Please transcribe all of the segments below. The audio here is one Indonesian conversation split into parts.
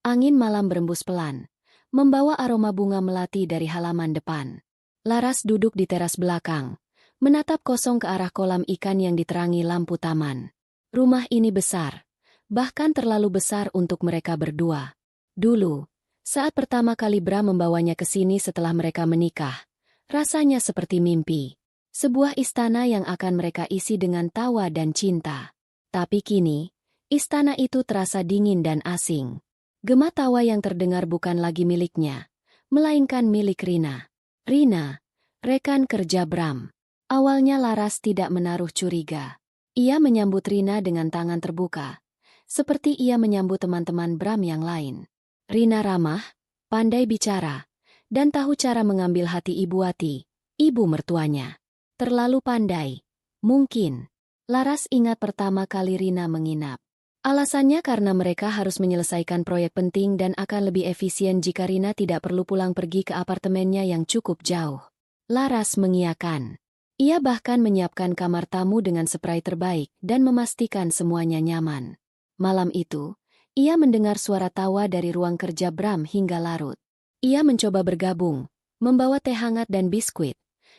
Angin malam berembus pelan, membawa aroma bunga melati dari halaman depan. Laras duduk di teras belakang, menatap kosong ke arah kolam ikan yang diterangi lampu taman. Rumah ini besar, bahkan terlalu besar untuk mereka berdua. Dulu, saat pertama kali Bram membawanya ke sini setelah mereka menikah, rasanya seperti mimpi. Sebuah istana yang akan mereka isi dengan tawa dan cinta. Tapi kini, istana itu terasa dingin dan asing. Gema tawa yang terdengar bukan lagi miliknya, melainkan milik Rina. Rina, rekan kerja Bram. Awalnya Laras tidak menaruh curiga. Ia menyambut Rina dengan tangan terbuka, seperti ia menyambut teman-teman Bram yang lain. Rina ramah, pandai bicara, dan tahu cara mengambil hati Ibu Wati, ibu mertuanya. Terlalu pandai. Mungkin. Laras ingat pertama kali Rina menginap. Alasannya karena mereka harus menyelesaikan proyek penting dan akan lebih efisien jika Rina tidak perlu pulang pergi ke apartemennya yang cukup jauh. Laras mengiyakan. Ia bahkan menyiapkan kamar tamu dengan spray terbaik dan memastikan semuanya nyaman. Malam itu, ia mendengar suara tawa dari ruang kerja Bram hingga larut. Ia mencoba bergabung, membawa teh hangat dan biskuit.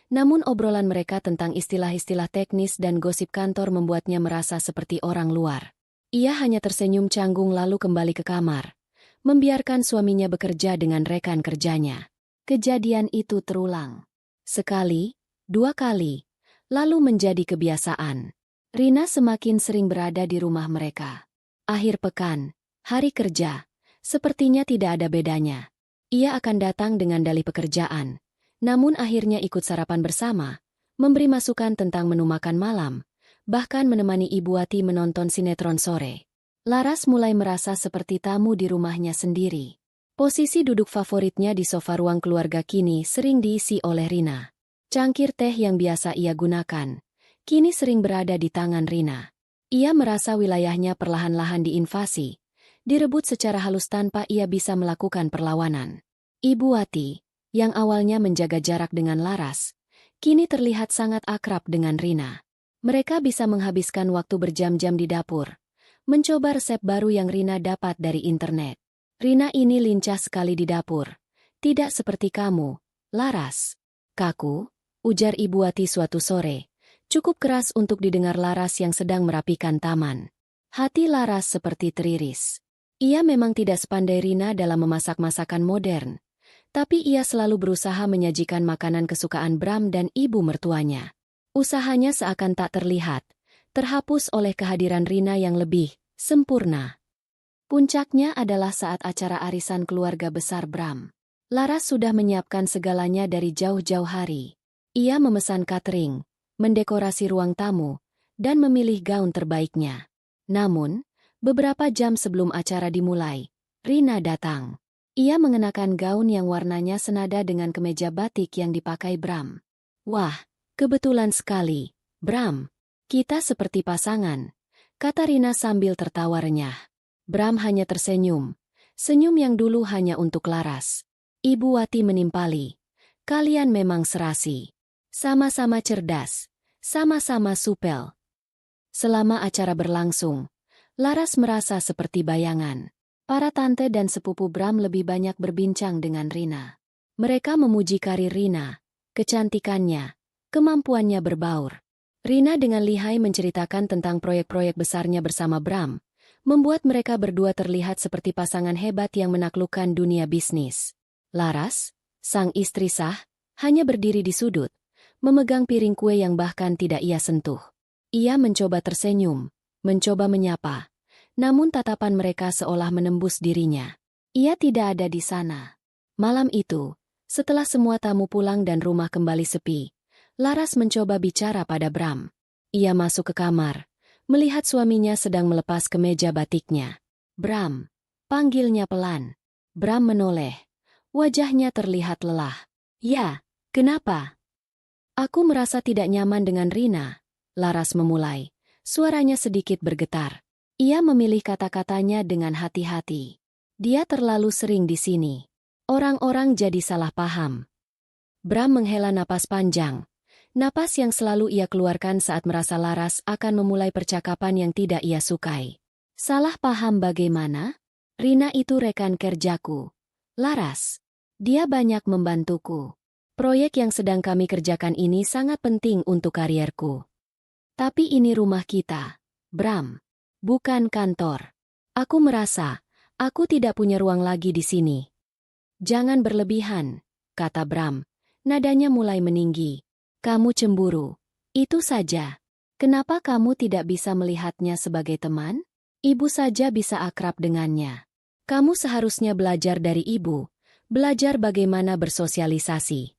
Namun obrolan mereka tentang istilah-istilah teknis dan gosip kantor membuatnya merasa seperti orang luar. Ia hanya tersenyum canggung lalu kembali ke kamar, membiarkan suaminya bekerja dengan rekan kerjanya. Kejadian itu terulang. Sekali, dua kali, lalu menjadi kebiasaan. Rina semakin sering berada di rumah mereka. Akhir pekan, hari kerja, sepertinya tidak ada bedanya. Ia akan datang dengan dalih pekerjaan. Namun akhirnya ikut sarapan bersama, memberi masukan tentang menu makan malam, bahkan menemani Ibu Wati menonton sinetron sore. Laras mulai merasa seperti tamu di rumahnya sendiri. Posisi duduk favoritnya di sofa ruang keluarga kini sering diisi oleh Rina. Cangkir teh yang biasa ia gunakan, kini sering berada di tangan Rina. Ia merasa wilayahnya perlahan-lahan diinvasi, direbut secara halus tanpa ia bisa melakukan perlawanan. Ibu Wati, yang awalnya menjaga jarak dengan Laras, kini terlihat sangat akrab dengan Rina. Mereka bisa menghabiskan waktu berjam-jam di dapur, mencoba resep baru yang Rina dapat dari internet. Rina ini lincah sekali di dapur. Tidak seperti kamu, Laras. Kaku, ujar Ibu Wati suatu sore. Cukup keras untuk didengar Laras yang sedang merapikan taman. Hati Laras seperti teriris. Ia memang tidak sepandai Rina dalam memasak masakan modern. Tapi ia selalu berusaha menyajikan makanan kesukaan Bram dan ibu mertuanya. Usahanya seakan tak terlihat, terhapus oleh kehadiran Rina yang lebih sempurna. Puncaknya adalah saat acara arisan keluarga besar Bram. Laras sudah menyiapkan segalanya dari jauh-jauh hari. Ia memesan catering, mendekorasi ruang tamu, dan memilih gaun terbaiknya. Namun, beberapa jam sebelum acara dimulai, Rina datang. Ia mengenakan gaun yang warnanya senada dengan kemeja batik yang dipakai Bram. Wah, kebetulan sekali, Bram. Kita seperti pasangan, kata Rina sambil tertawa renyah. Bram hanya tersenyum, senyum yang dulu hanya untuk Laras. Ibu Wati menimpali. Kalian memang serasi. Sama-sama cerdas, sama-sama supel. Selama acara berlangsung, Laras merasa seperti bayangan. Para tante dan sepupu Bram lebih banyak berbincang dengan Rina. Mereka memuji karir Rina, kecantikannya, kemampuannya berbaur. Rina dengan lihai menceritakan tentang proyek-proyek besarnya bersama Bram, membuat mereka berdua terlihat seperti pasangan hebat yang menaklukkan dunia bisnis. Laras, sang istri sah, hanya berdiri di sudut, memegang piring kue yang bahkan tidak ia sentuh. Ia mencoba tersenyum, mencoba menyapa. Namun tatapan mereka seolah menembus dirinya. Ia tidak ada di sana. Malam itu, setelah semua tamu pulang dan rumah kembali sepi, Laras mencoba bicara pada Bram. Ia masuk ke kamar, melihat suaminya sedang melepas kemeja batiknya. Bram, panggilnya pelan. Bram menoleh. Wajahnya terlihat lelah. Ya, kenapa? Aku merasa tidak nyaman dengan Rina. Laras memulai. Suaranya sedikit bergetar. Ia memilih kata-katanya dengan hati-hati. Dia terlalu sering di sini. Orang-orang jadi salah paham. Bram menghela napas panjang. Napas yang selalu ia keluarkan saat merasa Laras akan memulai percakapan yang tidak ia sukai. Salah paham bagaimana? Rina itu rekan kerjaku. Laras. Dia banyak membantuku. Proyek yang sedang kami kerjakan ini sangat penting untuk karierku. Tapi ini rumah kita, Bram. Bukan kantor. Aku merasa, aku tidak punya ruang lagi di sini. Jangan berlebihan, kata Bram. Nadanya mulai meninggi. Kamu cemburu. Itu saja. Kenapa kamu tidak bisa melihatnya sebagai teman? Ibu saja bisa akrab dengannya. Kamu seharusnya belajar dari ibu, belajar bagaimana bersosialisasi.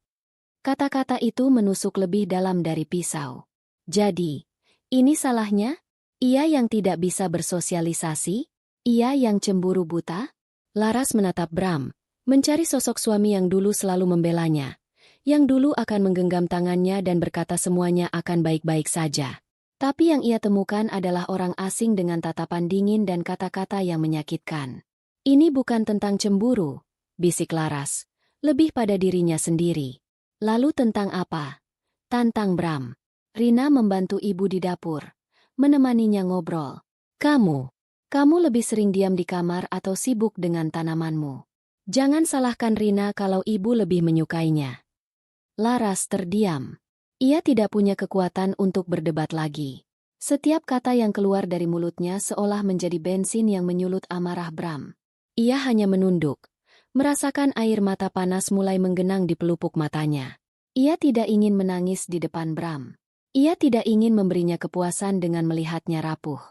Kata-kata itu menusuk lebih dalam dari pisau. Jadi, ini salahnya? Ia yang tidak bisa bersosialisasi? Ia yang cemburu buta? Laras menatap Bram, mencari sosok suami yang dulu selalu membelanya, yang dulu akan menggenggam tangannya dan berkata semuanya akan baik-baik saja. Tapi yang ia temukan adalah orang asing dengan tatapan dingin dan kata-kata yang menyakitkan. Ini bukan tentang cemburu, bisik Laras, lebih pada dirinya sendiri. Lalu tentang apa? Tantang Bram. Rina membantu ibu di dapur, menemaninya ngobrol. Kamu lebih sering diam di kamar atau sibuk dengan tanamanmu. Jangan salahkan Rina kalau ibu lebih menyukainya. Laras terdiam. Ia tidak punya kekuatan untuk berdebat lagi. Setiap kata yang keluar dari mulutnya seolah menjadi bensin yang menyulut amarah Bram. Ia hanya menunduk, merasakan air mata panas mulai menggenang di pelupuk matanya. Ia tidak ingin menangis di depan Bram. Ia tidak ingin memberinya kepuasan dengan melihatnya rapuh.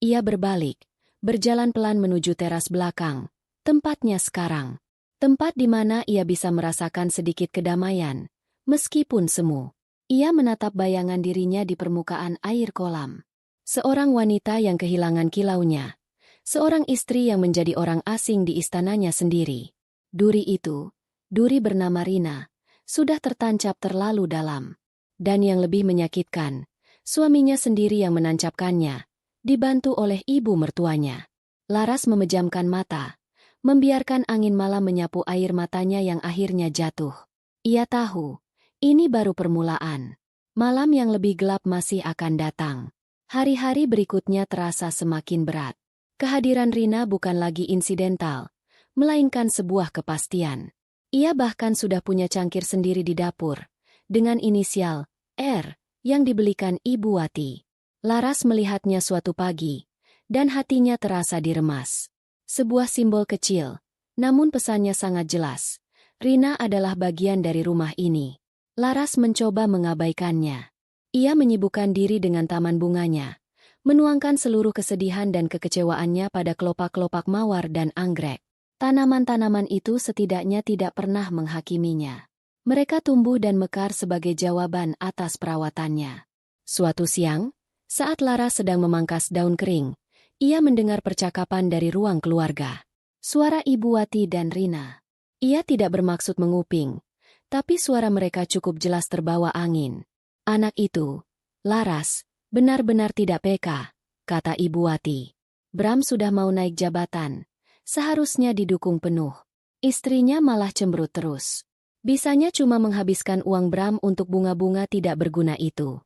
Ia berbalik, berjalan pelan menuju teras belakang, tempatnya sekarang. Tempat di mana ia bisa merasakan sedikit kedamaian, meskipun semu. Ia menatap bayangan dirinya di permukaan air kolam. Seorang wanita yang kehilangan kilaunya. Seorang istri yang menjadi orang asing di istananya sendiri. Duri itu, duri bernama Rina, sudah tertancap terlalu dalam. Dan yang lebih menyakitkan, suaminya sendiri yang menancapkannya, dibantu oleh ibu mertuanya. Laras memejamkan mata, membiarkan angin malam menyapu air matanya yang akhirnya jatuh. Ia tahu, ini baru permulaan. Malam yang lebih gelap masih akan datang. Hari-hari berikutnya terasa semakin berat. Kehadiran Rina bukan lagi insidental, melainkan sebuah kepastian. Ia bahkan sudah punya cangkir sendiri di dapur, dengan inisial R yang dibelikan Ibu Wati. Laras melihatnya suatu pagi, dan hatinya terasa diremas. Sebuah simbol kecil, namun pesannya sangat jelas. Rina adalah bagian dari rumah ini. Laras mencoba mengabaikannya. Ia menyibukkan diri dengan taman bunganya, menuangkan seluruh kesedihan dan kekecewaannya pada kelopak-kelopak mawar dan anggrek. Tanaman-tanaman itu setidaknya tidak pernah menghakiminya. Mereka tumbuh dan mekar sebagai jawaban atas perawatannya. Suatu siang, saat Laras sedang memangkas daun kering, ia mendengar percakapan dari ruang keluarga. Suara Ibu Wati dan Rina. Ia tidak bermaksud menguping, tapi suara mereka cukup jelas terbawa angin. Anak itu, Laras, benar-benar tidak peka, kata Ibu Wati. Bram sudah mau naik jabatan, seharusnya didukung penuh. Istrinya malah cemberut terus. Bisanya cuma menghabiskan uang Bram untuk bunga-bunga tidak berguna itu.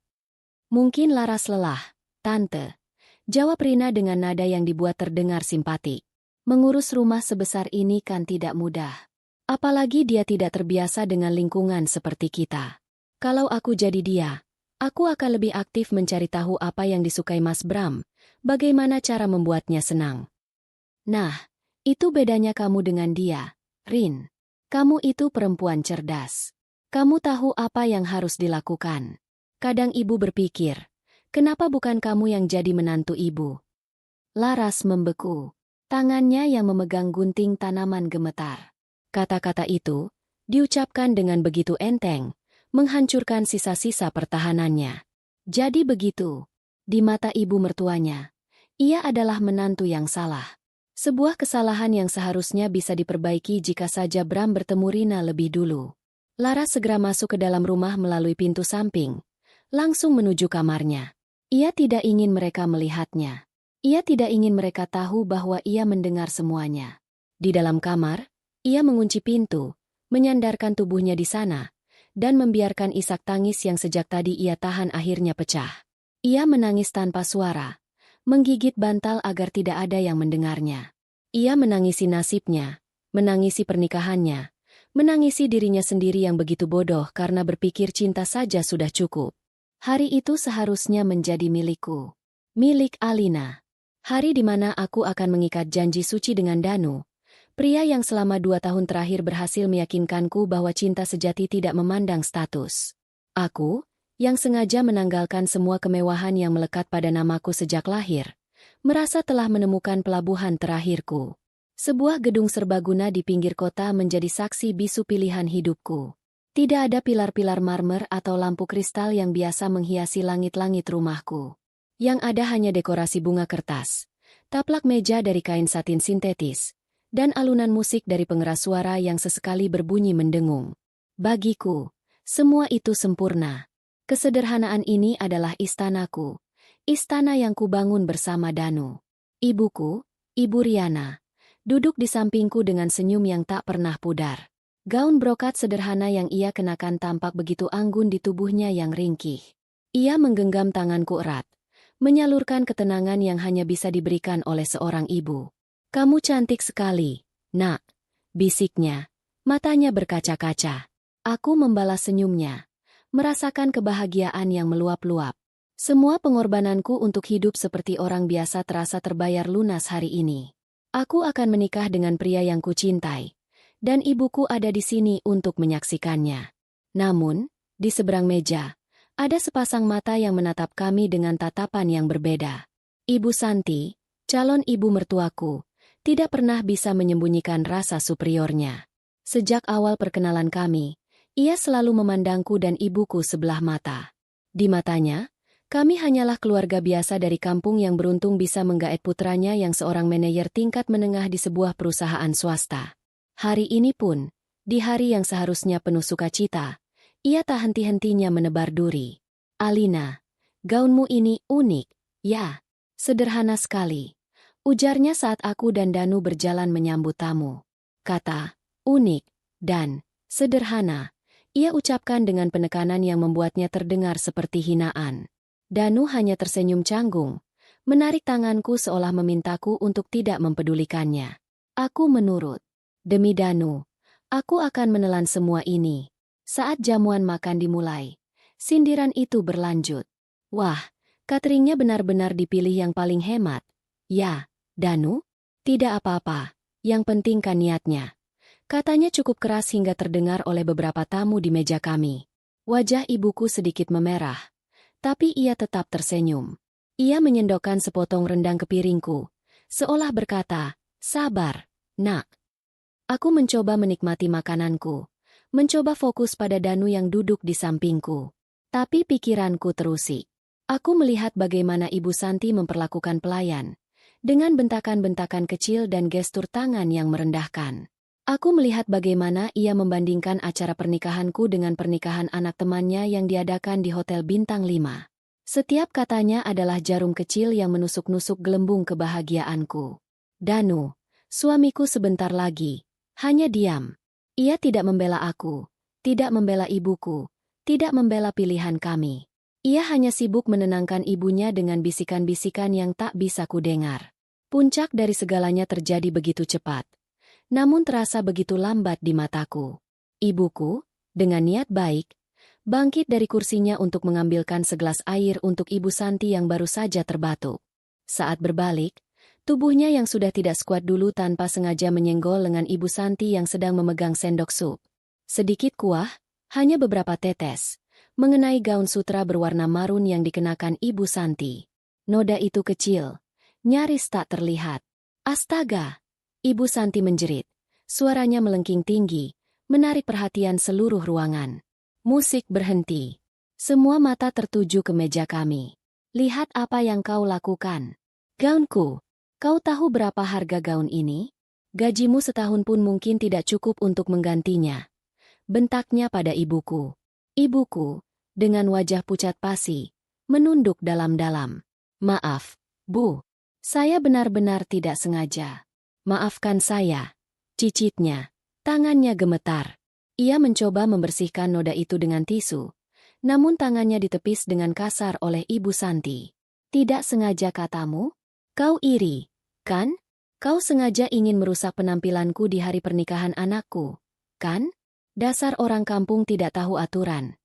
Mungkin Laras lelah, Tante. Jawab Rina dengan nada yang dibuat terdengar simpatik. Mengurus rumah sebesar ini kan tidak mudah. Apalagi dia tidak terbiasa dengan lingkungan seperti kita. Kalau aku jadi dia, aku akan lebih aktif mencari tahu apa yang disukai Mas Bram, bagaimana cara membuatnya senang. Nah, itu bedanya kamu dengan dia, Rin. Kamu itu perempuan cerdas. Kamu tahu apa yang harus dilakukan. Kadang ibu berpikir, kenapa bukan kamu yang jadi menantu ibu? Laras membeku. Tangannya yang memegang gunting tanaman gemetar. Kata-kata itu, diucapkan dengan begitu enteng, menghancurkan sisa-sisa pertahanannya. Jadi begitu, di mata ibu mertuanya, ia adalah menantu yang salah. Sebuah kesalahan yang seharusnya bisa diperbaiki jika saja Bram bertemu Rina lebih dulu. Laras segera masuk ke dalam rumah melalui pintu samping, langsung menuju kamarnya. Ia tidak ingin mereka melihatnya. Ia tidak ingin mereka tahu bahwa ia mendengar semuanya. Di dalam kamar, ia mengunci pintu, menyandarkan tubuhnya di sana, dan membiarkan isak tangis yang sejak tadi ia tahan akhirnya pecah. Ia menangis tanpa suara, menggigit bantal agar tidak ada yang mendengarnya. Ia menangisi nasibnya, menangisi pernikahannya, menangisi dirinya sendiri yang begitu bodoh karena berpikir cinta saja sudah cukup. Hari itu seharusnya menjadi milikku. Milik Alina. Hari di mana aku akan mengikat janji suci dengan Danu. Pria yang selama 2 tahun terakhir berhasil meyakinkanku bahwa cinta sejati tidak memandang status. Aku, yang sengaja menanggalkan semua kemewahan yang melekat pada namaku sejak lahir, merasa telah menemukan pelabuhan terakhirku. Sebuah gedung serbaguna di pinggir kota menjadi saksi bisu pilihan hidupku. Tidak ada pilar-pilar marmer atau lampu kristal yang biasa menghiasi langit-langit rumahku. Yang ada hanya dekorasi bunga kertas, taplak meja dari kain satin sintetis, dan alunan musik dari pengeras suara yang sesekali berbunyi mendengung. Bagiku, semua itu sempurna. Kesederhanaan ini adalah istanaku, istana yang kubangun bersama Danu. Ibuku, Ibu Riana, duduk di sampingku dengan senyum yang tak pernah pudar. Gaun brokat sederhana yang ia kenakan tampak begitu anggun di tubuhnya yang ringkih. Ia menggenggam tanganku erat, menyalurkan ketenangan yang hanya bisa diberikan oleh seorang ibu. "Kamu cantik sekali, Nak," bisiknya. Matanya berkaca-kaca. Aku membalas senyumnya, merasakan kebahagiaan yang meluap-luap. Semua pengorbananku untuk hidup seperti orang biasa terasa terbayar lunas hari ini. Aku akan menikah dengan pria yang kucintai, dan ibuku ada di sini untuk menyaksikannya. Namun, di seberang meja, ada sepasang mata yang menatap kami dengan tatapan yang berbeda. Ibu Santi, calon ibu mertuaku, tidak pernah bisa menyembunyikan rasa superiornya. Sejak awal perkenalan kami, ia selalu memandangku dan ibuku sebelah mata. Di matanya, kami hanyalah keluarga biasa dari kampung yang beruntung bisa menggaet putranya yang seorang manajer tingkat menengah di sebuah perusahaan swasta. Hari ini pun, di hari yang seharusnya penuh sukacita, ia tak henti-hentinya menebar duri. "Alina, gaunmu ini unik, ya, sederhana sekali," ujarnya saat aku dan Danu berjalan menyambut tamu. Kata, unik, dan sederhana, ia ucapkan dengan penekanan yang membuatnya terdengar seperti hinaan. Danu hanya tersenyum canggung, menarik tanganku seolah memintaku untuk tidak mempedulikannya. Aku menurut. Demi Danu, aku akan menelan semua ini. Saat jamuan makan dimulai, sindiran itu berlanjut. "Wah, cateringnya benar-benar dipilih yang paling hemat." "Ya, Danu? Tidak apa-apa, yang penting kan niatnya." Katanya cukup keras hingga terdengar oleh beberapa tamu di meja kami. Wajah ibuku sedikit memerah, tapi ia tetap tersenyum. Ia menyendokkan sepotong rendang ke piringku, seolah berkata, "Sabar, Nak." Aku mencoba menikmati makananku, mencoba fokus pada Danu yang duduk di sampingku. Tapi pikiranku terusik. Aku melihat bagaimana Ibu Santi memperlakukan pelayan, dengan bentakan-bentakan kecil dan gestur tangan yang merendahkan. Aku melihat bagaimana ia membandingkan acara pernikahanku dengan pernikahan anak temannya yang diadakan di Hotel Bintang 5. Setiap katanya adalah jarum kecil yang menusuk-nusuk gelembung kebahagiaanku. Danu, suamiku sebentar lagi, hanya diam. Ia tidak membela aku, tidak membela ibuku, tidak membela pilihan kami. Ia hanya sibuk menenangkan ibunya dengan bisikan-bisikan yang tak bisa kudengar. Puncak dari segalanya terjadi begitu cepat, namun terasa begitu lambat di mataku. Ibuku, dengan niat baik, bangkit dari kursinya untuk mengambilkan segelas air untuk Ibu Santi yang baru saja terbatuk. Saat berbalik, tubuhnya yang sudah tidak sekuat dulu tanpa sengaja menyenggol lengan Ibu Santi yang sedang memegang sendok sup. Sedikit kuah, hanya beberapa tetes, mengenai gaun sutra berwarna marun yang dikenakan Ibu Santi. Noda itu kecil, nyaris tak terlihat. "Astaga!" Ibu Santi menjerit. Suaranya melengking tinggi, menarik perhatian seluruh ruangan. Musik berhenti. Semua mata tertuju ke meja kami. "Lihat apa yang kau lakukan." "Gaunku. Kau tahu berapa harga gaun ini? Gajimu setahun pun mungkin tidak cukup untuk menggantinya." Bentaknya pada ibuku. Ibuku, dengan wajah pucat pasi, menunduk dalam-dalam. "Maaf, Bu. Saya benar-benar tidak sengaja." "Maafkan saya," cicitnya. Tangannya gemetar. Ia mencoba membersihkan noda itu dengan tisu, namun tangannya ditepis dengan kasar oleh Ibu Santi. "Tidak sengaja katamu? Kau iri, kan?" Kau sengaja ingin merusak penampilanku di hari pernikahan anakku, kan? Dasar orang kampung tidak tahu aturan.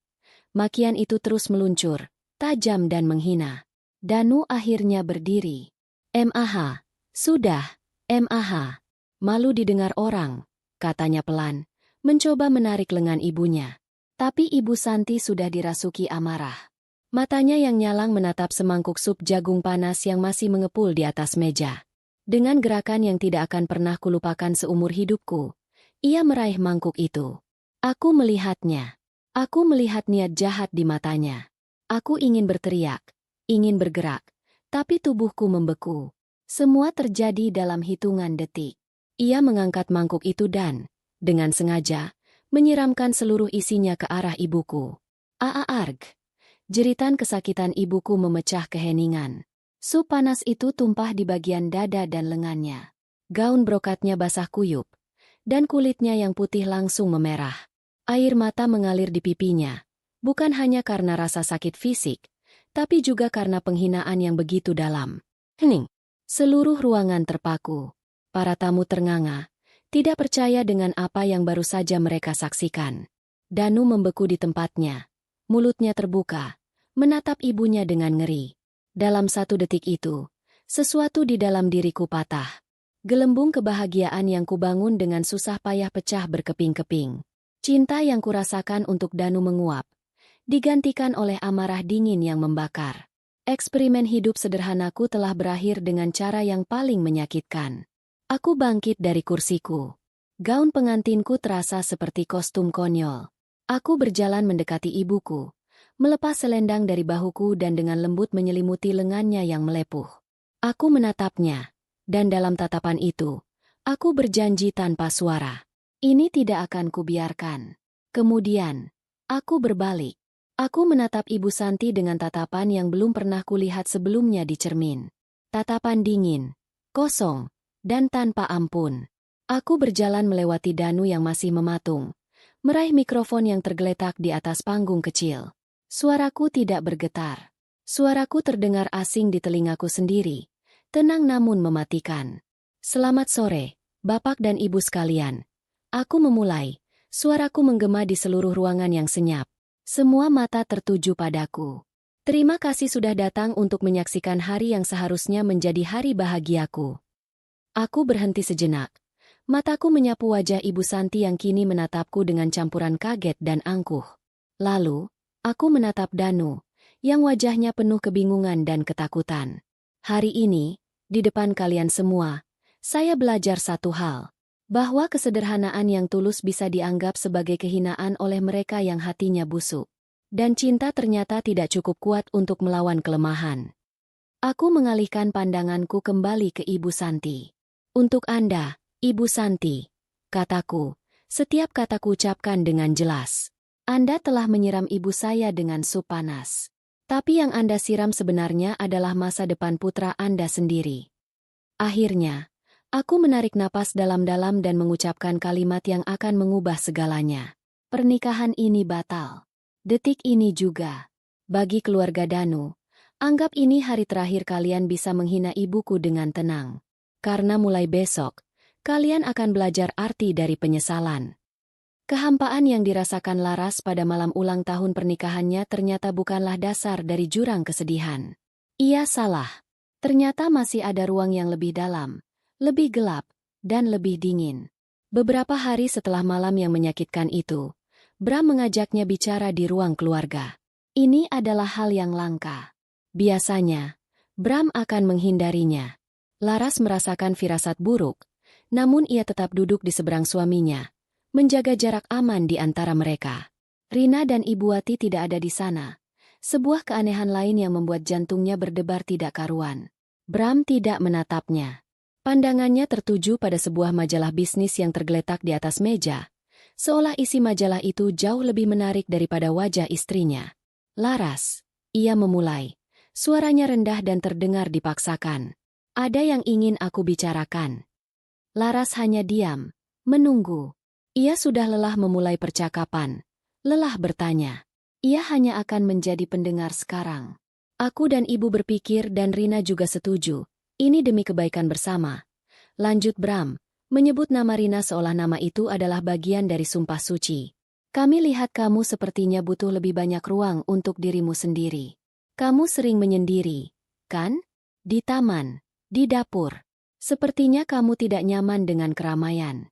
Makian itu terus meluncur, tajam dan menghina. Danu akhirnya berdiri. "Mah, sudah, Mah. Malu didengar orang," katanya pelan, mencoba menarik lengan ibunya. Tapi Ibu Santi sudah dirasuki amarah. Matanya yang nyalang menatap semangkuk sup jagung panas yang masih mengepul di atas meja. Dengan gerakan yang tidak akan pernah kulupakan seumur hidupku, ia meraih mangkuk itu. Aku melihatnya. Aku melihat niat jahat di matanya. Aku ingin berteriak, ingin bergerak, tapi tubuhku membeku. Semua terjadi dalam hitungan detik. Ia mengangkat mangkuk itu dan, dengan sengaja, menyiramkan seluruh isinya ke arah ibuku. Arg! Jeritan kesakitan ibuku memecah keheningan. Sup panas itu tumpah di bagian dada dan lengannya. Gaun brokatnya basah kuyup, dan kulitnya yang putih langsung memerah. Air mata mengalir di pipinya, bukan hanya karena rasa sakit fisik, tapi juga karena penghinaan yang begitu dalam. Hening! Seluruh ruangan terpaku. Para tamu ternganga, tidak percaya dengan apa yang baru saja mereka saksikan. Danu membeku di tempatnya, mulutnya terbuka, menatap ibunya dengan ngeri. Dalam 1 detik itu, sesuatu di dalam diriku patah. Gelembung kebahagiaan yang kubangun dengan susah payah pecah berkeping-keping. Cinta yang kurasakan untuk Danu menguap, digantikan oleh amarah dingin yang membakar. Eksperimen hidup sederhanaku telah berakhir dengan cara yang paling menyakitkan. Aku bangkit dari kursiku. Gaun pengantinku terasa seperti kostum konyol. Aku berjalan mendekati ibuku, melepas selendang dari bahuku dan dengan lembut menyelimuti lengannya yang melepuh. Aku menatapnya, dan dalam tatapan itu, aku berjanji tanpa suara. Ini tidak akan kubiarkan. Kemudian, aku berbalik. Aku menatap Ibu Santi dengan tatapan yang belum pernah kulihat sebelumnya di cermin. Tatapan dingin, kosong, dan tanpa ampun. Aku berjalan melewati Danu yang masih mematung, meraih mikrofon yang tergeletak di atas panggung kecil. Suaraku tidak bergetar. Suaraku terdengar asing di telingaku sendiri, tenang namun mematikan. "Selamat sore, Bapak dan Ibu sekalian." Aku memulai, suaraku menggema di seluruh ruangan yang senyap. Semua mata tertuju padaku. "Terima kasih sudah datang untuk menyaksikan hari yang seharusnya menjadi hari bahagiaku." Aku berhenti sejenak. Mataku menyapu wajah Ibu Santi yang kini menatapku dengan campuran kaget dan angkuh. Lalu, aku menatap Danu, yang wajahnya penuh kebingungan dan ketakutan. Hari ini, di depan kalian semua, saya belajar satu hal. Bahwa kesederhanaan yang tulus bisa dianggap sebagai kehinaan oleh mereka yang hatinya busuk. Dan cinta ternyata tidak cukup kuat untuk melawan kelemahan. Aku mengalihkan pandanganku kembali ke Ibu Santi. "Untuk Anda, Ibu Santi," kataku, setiap kataku ucapkan dengan jelas. "Anda telah menyiram ibu saya dengan sup panas. Tapi yang Anda siram sebenarnya adalah masa depan putra Anda sendiri." Akhirnya, aku menarik napas dalam-dalam dan mengucapkan kalimat yang akan mengubah segalanya. Pernikahan ini batal. Detik ini juga. Bagi keluarga Danu, anggap ini hari terakhir kalian bisa menghina ibuku dengan tenang. Karena mulai besok, kalian akan belajar arti dari penyesalan. Kehampaan yang dirasakan Laras pada malam ulang tahun pernikahannya ternyata bukanlah dasar dari jurang kesedihan. Ia salah. Ternyata masih ada ruang yang lebih dalam, lebih gelap, dan lebih dingin. Beberapa hari setelah malam yang menyakitkan itu, Bram mengajaknya bicara di ruang keluarga. Ini adalah hal yang langka. Biasanya, Bram akan menghindarinya. Laras merasakan firasat buruk, namun ia tetap duduk di seberang suaminya, menjaga jarak aman di antara mereka. Rina dan Ibu Wati tidak ada di sana. Sebuah keanehan lain yang membuat jantungnya berdebar tidak karuan. Bram tidak menatapnya. Pandangannya tertuju pada sebuah majalah bisnis yang tergeletak di atas meja, seolah isi majalah itu jauh lebih menarik daripada wajah istrinya. "Laras," ia memulai. Suaranya rendah dan terdengar dipaksakan. "Ada yang ingin aku bicarakan." Laras hanya diam, menunggu. Ia sudah lelah memulai percakapan, lelah bertanya. Ia hanya akan menjadi pendengar sekarang. Aku dan Ibu berpikir dan Rina juga setuju, ini demi kebaikan bersama. lanjut Bram, menyebut nama Rina seolah nama itu adalah bagian dari sumpah suci. Kami lihat kamu sepertinya butuh lebih banyak ruang untuk dirimu sendiri. Kamu sering menyendiri, kan? Di taman, di dapur. Sepertinya kamu tidak nyaman dengan keramaian.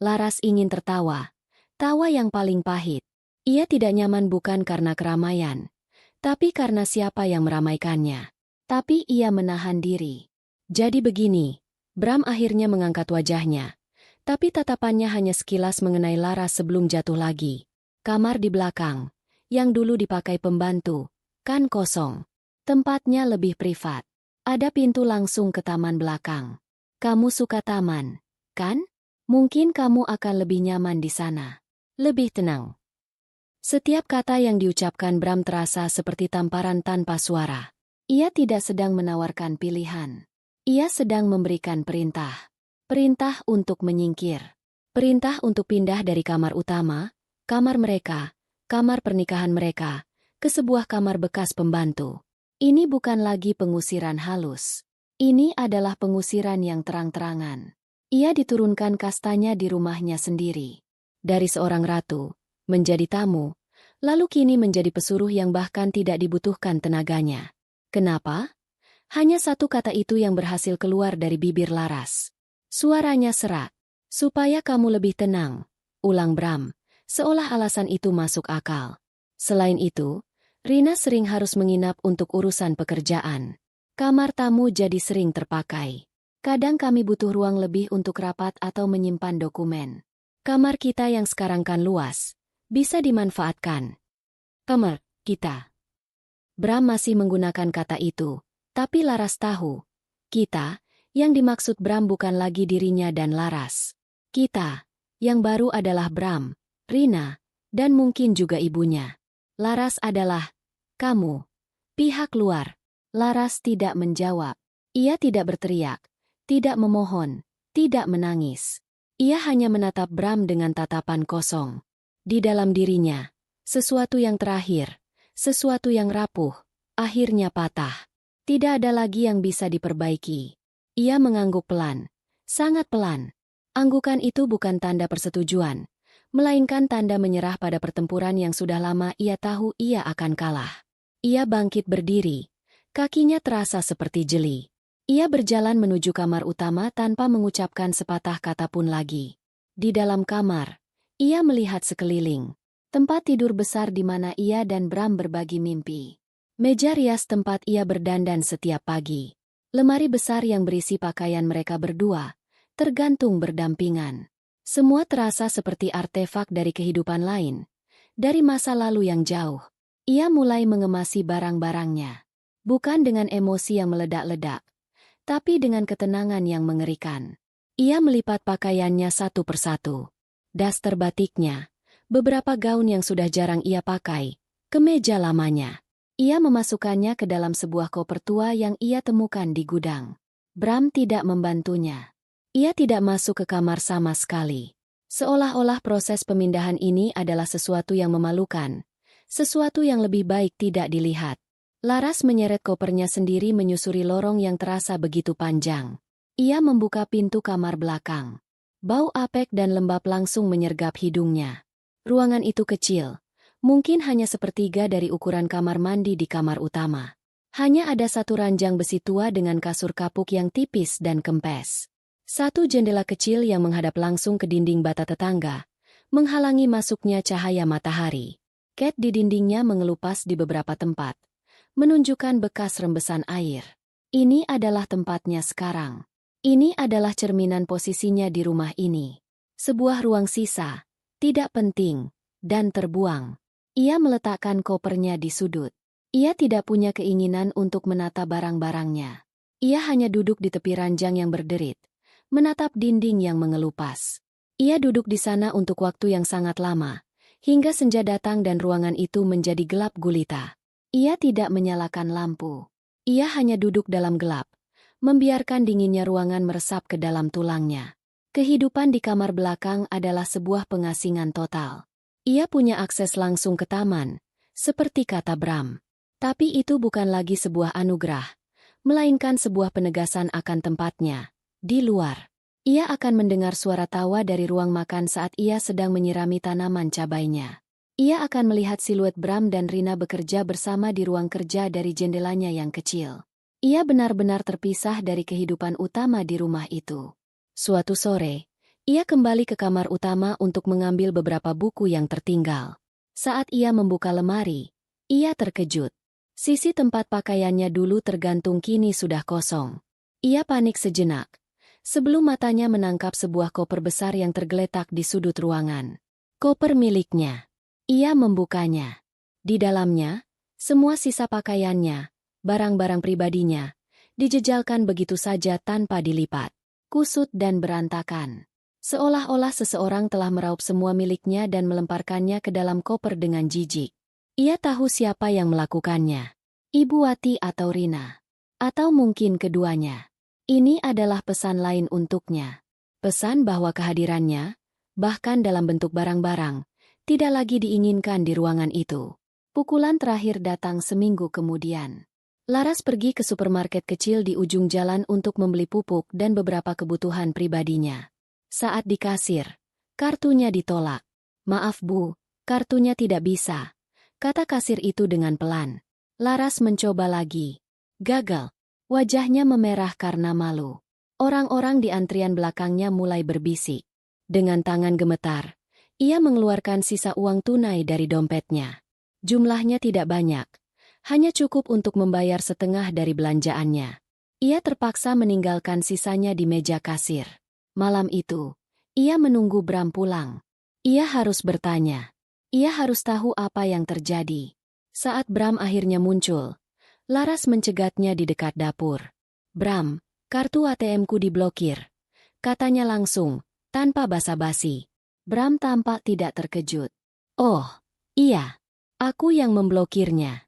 Laras ingin tertawa. Tawa yang paling pahit. Ia tidak nyaman bukan karena keramaian, tapi karena siapa yang meramaikannya. Tapi ia menahan diri. Jadi begini, Bram akhirnya mengangkat wajahnya. Tapi tatapannya hanya sekilas mengenai Laras sebelum jatuh lagi. Kamar di belakang, yang dulu dipakai pembantu, kan kosong. Tempatnya lebih privat. Ada pintu langsung ke taman belakang. Kamu suka taman, kan? Mungkin kamu akan lebih nyaman di sana. Lebih tenang. Setiap kata yang diucapkan Bram terasa seperti tamparan tanpa suara. Ia tidak sedang menawarkan pilihan. Ia sedang memberikan perintah. Perintah untuk menyingkir. Perintah untuk pindah dari kamar utama, kamar mereka, kamar pernikahan mereka, ke sebuah kamar bekas pembantu. Ini bukan lagi pengusiran halus. Ini adalah pengusiran yang terang-terangan. Ia diturunkan kastanya di rumahnya sendiri. Dari seorang ratu, menjadi tamu, lalu kini menjadi pesuruh yang bahkan tidak dibutuhkan tenaganya. Kenapa? Hanya satu kata itu yang berhasil keluar dari bibir Laras. Suaranya serak. Supaya kamu lebih tenang, ulang Bram, seolah alasan itu masuk akal. Selain itu, Rina sering harus menginap untuk urusan pekerjaan. Kamar tamu jadi sering terpakai. Kadang kami butuh ruang lebih untuk rapat atau menyimpan dokumen. Kamar kita yang sekarang kan luas, bisa dimanfaatkan. Kamar kita. Bram masih menggunakan kata itu, tapi Laras tahu. Kita, yang dimaksud Bram bukan lagi dirinya dan Laras. Kita, yang baru adalah Bram, Rina, dan mungkin juga ibunya. Laras adalah kamu. Pihak luar. Laras tidak menjawab. Ia tidak berteriak, tidak memohon, tidak menangis. Ia hanya menatap Bram dengan tatapan kosong. Di dalam dirinya, sesuatu yang terakhir, sesuatu yang rapuh, akhirnya patah. Tidak ada lagi yang bisa diperbaiki. Ia mengangguk pelan, sangat pelan. Anggukan itu bukan tanda persetujuan, melainkan tanda menyerah pada pertempuran yang sudah lama ia tahu ia akan kalah. Ia bangkit berdiri, kakinya terasa seperti jeli. Ia berjalan menuju kamar utama tanpa mengucapkan sepatah kata pun lagi. Di dalam kamar, ia melihat sekeliling. Tempat tidur besar di mana ia dan Bram berbagi mimpi. Meja rias tempat ia berdandan setiap pagi. Lemari besar yang berisi pakaian mereka berdua, tergantung berdampingan. Semua terasa seperti artefak dari kehidupan lain, dari masa lalu yang jauh. Ia mulai mengemasi barang-barangnya. Bukan dengan emosi yang meledak-ledak, tapi dengan ketenangan yang mengerikan. Ia melipat pakaiannya satu persatu. Daster batiknya, beberapa gaun yang sudah jarang ia pakai, kemeja lamanya. Ia memasukkannya ke dalam sebuah koper tua yang ia temukan di gudang. Bram tidak membantunya. Ia tidak masuk ke kamar sama sekali. Seolah-olah proses pemindahan ini adalah sesuatu yang memalukan, sesuatu yang lebih baik tidak dilihat. Laras menyeret kopernya sendiri menyusuri lorong yang terasa begitu panjang. Ia membuka pintu kamar belakang. Bau apek dan lembab langsung menyergap hidungnya. Ruangan itu kecil. Mungkin hanya sepertiga dari ukuran kamar mandi di kamar utama. Hanya ada satu ranjang besi tua dengan kasur kapuk yang tipis dan kempes. Satu jendela kecil yang menghadap langsung ke dinding bata tetangga, menghalangi masuknya cahaya matahari. Cat di dindingnya mengelupas di beberapa tempat, menunjukkan bekas rembesan air. Ini adalah tempatnya sekarang. Ini adalah cerminan posisinya di rumah ini. Sebuah ruang sisa, tidak penting, dan terbuang. Ia meletakkan kopernya di sudut. Ia tidak punya keinginan untuk menata barang-barangnya. Ia hanya duduk di tepi ranjang yang berderit, menatap dinding yang mengelupas. Ia duduk di sana untuk waktu yang sangat lama, hingga senja datang dan ruangan itu menjadi gelap gulita. Ia tidak menyalakan lampu. Ia hanya duduk dalam gelap, membiarkan dinginnya ruangan meresap ke dalam tulangnya. Kehidupan di kamar belakang adalah sebuah pengasingan total. Ia punya akses langsung ke taman, seperti kata Bram. Tapi itu bukan lagi sebuah anugerah, melainkan sebuah penegasan akan tempatnya, Di luar, ia akan mendengar suara tawa dari ruang makan saat ia sedang menyirami tanaman cabainya. Ia akan melihat siluet Bram dan Rina bekerja bersama di ruang kerja dari jendelanya yang kecil. Ia benar-benar terpisah dari kehidupan utama di rumah itu. Suatu sore, ia kembali ke kamar utama untuk mengambil beberapa buku yang tertinggal. Saat ia membuka lemari, ia terkejut. Sisi tempat pakaiannya dulu tergantung kini sudah kosong. Ia panik sejenak, sebelum matanya menangkap sebuah koper besar yang tergeletak di sudut ruangan. Koper miliknya. Ia membukanya. Di dalamnya, semua sisa pakaiannya, barang-barang pribadinya, dijejalkan begitu saja tanpa dilipat. Kusut dan berantakan. Seolah-olah seseorang telah meraup semua miliknya dan melemparkannya ke dalam koper dengan jijik. Ia tahu siapa yang melakukannya. Ibu Wati atau Rina. Atau mungkin keduanya. Ini adalah pesan lain untuknya. Pesan bahwa kehadirannya, bahkan dalam bentuk barang-barang, tidak lagi diinginkan di ruangan itu. Pukulan terakhir datang seminggu kemudian. Laras pergi ke supermarket kecil di ujung jalan untuk membeli pupuk dan beberapa kebutuhan pribadinya. Saat di kasir, kartunya ditolak. "Maaf Bu, kartunya tidak bisa," kata kasir itu dengan pelan. Laras mencoba lagi. Gagal. Wajahnya memerah karena malu. Orang-orang di antrian belakangnya mulai berbisik. Dengan tangan gemetar, ia mengeluarkan sisa uang tunai dari dompetnya. Jumlahnya tidak banyak, hanya cukup untuk membayar setengah dari belanjaannya. Ia terpaksa meninggalkan sisanya di meja kasir. Malam itu, ia menunggu Bram pulang. Ia harus bertanya. Ia harus tahu apa yang terjadi. Saat Bram akhirnya muncul, Laras mencegatnya di dekat dapur. "Bram, kartu ATM-ku diblokir," katanya langsung, tanpa basa-basi. Bram tampak tidak terkejut. "Oh, iya. Aku yang memblokirnya."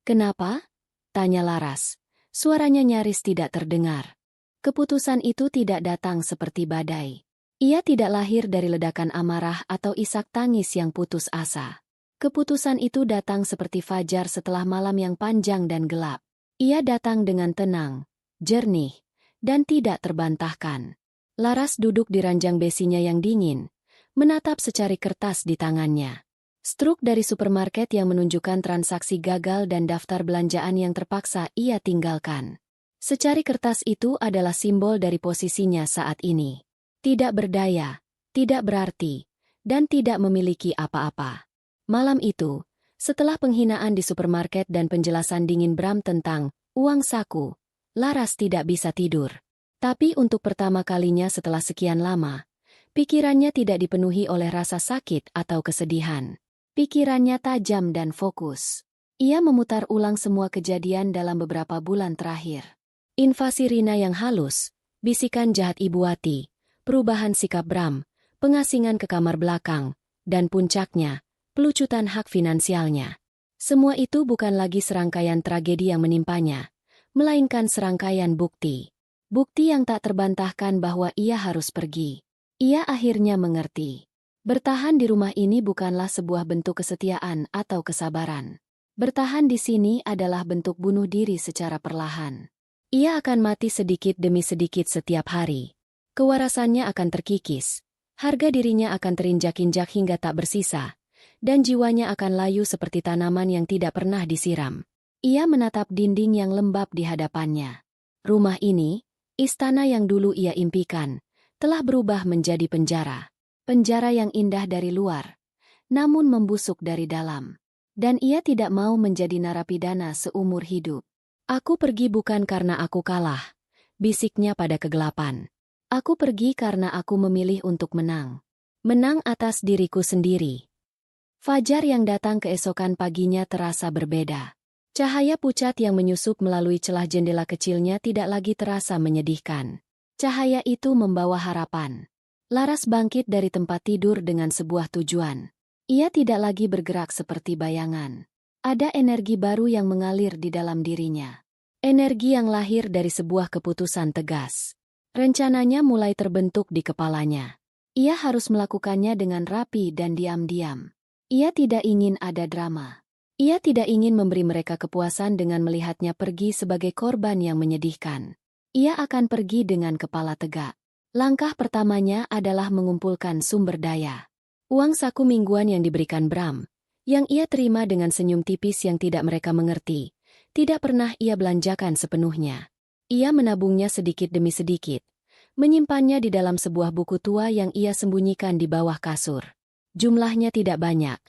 "Kenapa?" tanya Laras. Suaranya nyaris tidak terdengar. Keputusan itu tidak datang seperti badai. Ia tidak lahir dari ledakan amarah atau isak tangis yang putus asa. Keputusan itu datang seperti fajar setelah malam yang panjang dan gelap. Ia datang dengan tenang, jernih, dan tidak terbantahkan. Laras duduk di ranjang besinya yang dingin, menatap secari kertas di tangannya. Struk dari supermarket yang menunjukkan transaksi gagal dan daftar belanjaan yang terpaksa ia tinggalkan. Secari kertas itu adalah simbol dari posisinya saat ini. Tidak berdaya, tidak berarti, dan tidak memiliki apa-apa. Malam itu, setelah penghinaan di supermarket dan penjelasan dingin Bram tentang uang saku, Laras tidak bisa tidur. Tapi untuk pertama kalinya setelah sekian lama, pikirannya tidak dipenuhi oleh rasa sakit atau kesedihan. Pikirannya tajam dan fokus. Ia memutar ulang semua kejadian dalam beberapa bulan terakhir. Invasi Rina yang halus, bisikan jahat Ibu Wati, perubahan sikap Bram, pengasingan ke kamar belakang, dan puncaknya, pelucutan hak finansialnya. Semua itu bukan lagi serangkaian tragedi yang menimpanya, melainkan serangkaian bukti. Bukti yang tak terbantahkan bahwa ia harus pergi. Ia akhirnya mengerti. Bertahan di rumah ini bukanlah sebuah bentuk kesetiaan atau kesabaran. Bertahan di sini adalah bentuk bunuh diri secara perlahan. Ia akan mati sedikit demi sedikit setiap hari. Kewarasannya akan terkikis. Harga dirinya akan terinjak-injak hingga tak bersisa. Dan jiwanya akan layu seperti tanaman yang tidak pernah disiram. Ia menatap dinding yang lembab di hadapannya. Rumah ini, istana yang dulu ia impikan, telah berubah menjadi penjara. Penjara yang indah dari luar, namun membusuk dari dalam. Dan ia tidak mau menjadi narapidana seumur hidup. "Aku pergi bukan karena aku kalah," bisiknya pada kegelapan. "Aku pergi karena aku memilih untuk menang. Menang atas diriku sendiri." Fajar yang datang keesokan paginya terasa berbeda. Cahaya pucat yang menyusup melalui celah jendela kecilnya tidak lagi terasa menyedihkan. Cahaya itu membawa harapan. Laras bangkit dari tempat tidur dengan sebuah tujuan. Ia tidak lagi bergerak seperti bayangan. Ada energi baru yang mengalir di dalam dirinya. Energi yang lahir dari sebuah keputusan tegas. Rencananya mulai terbentuk di kepalanya. Ia harus melakukannya dengan rapi dan diam-diam. Ia tidak ingin ada drama. Ia tidak ingin memberi mereka kepuasan dengan melihatnya pergi sebagai korban yang menyedihkan. Ia akan pergi dengan kepala tegak. Langkah pertamanya adalah mengumpulkan sumber daya. Uang saku mingguan yang diberikan Bram, yang ia terima dengan senyum tipis yang tidak mereka mengerti, tidak pernah ia belanjakan sepenuhnya. Ia menabungnya sedikit demi sedikit, menyimpannya di dalam sebuah buku tua yang ia sembunyikan di bawah kasur. Jumlahnya tidak banyak,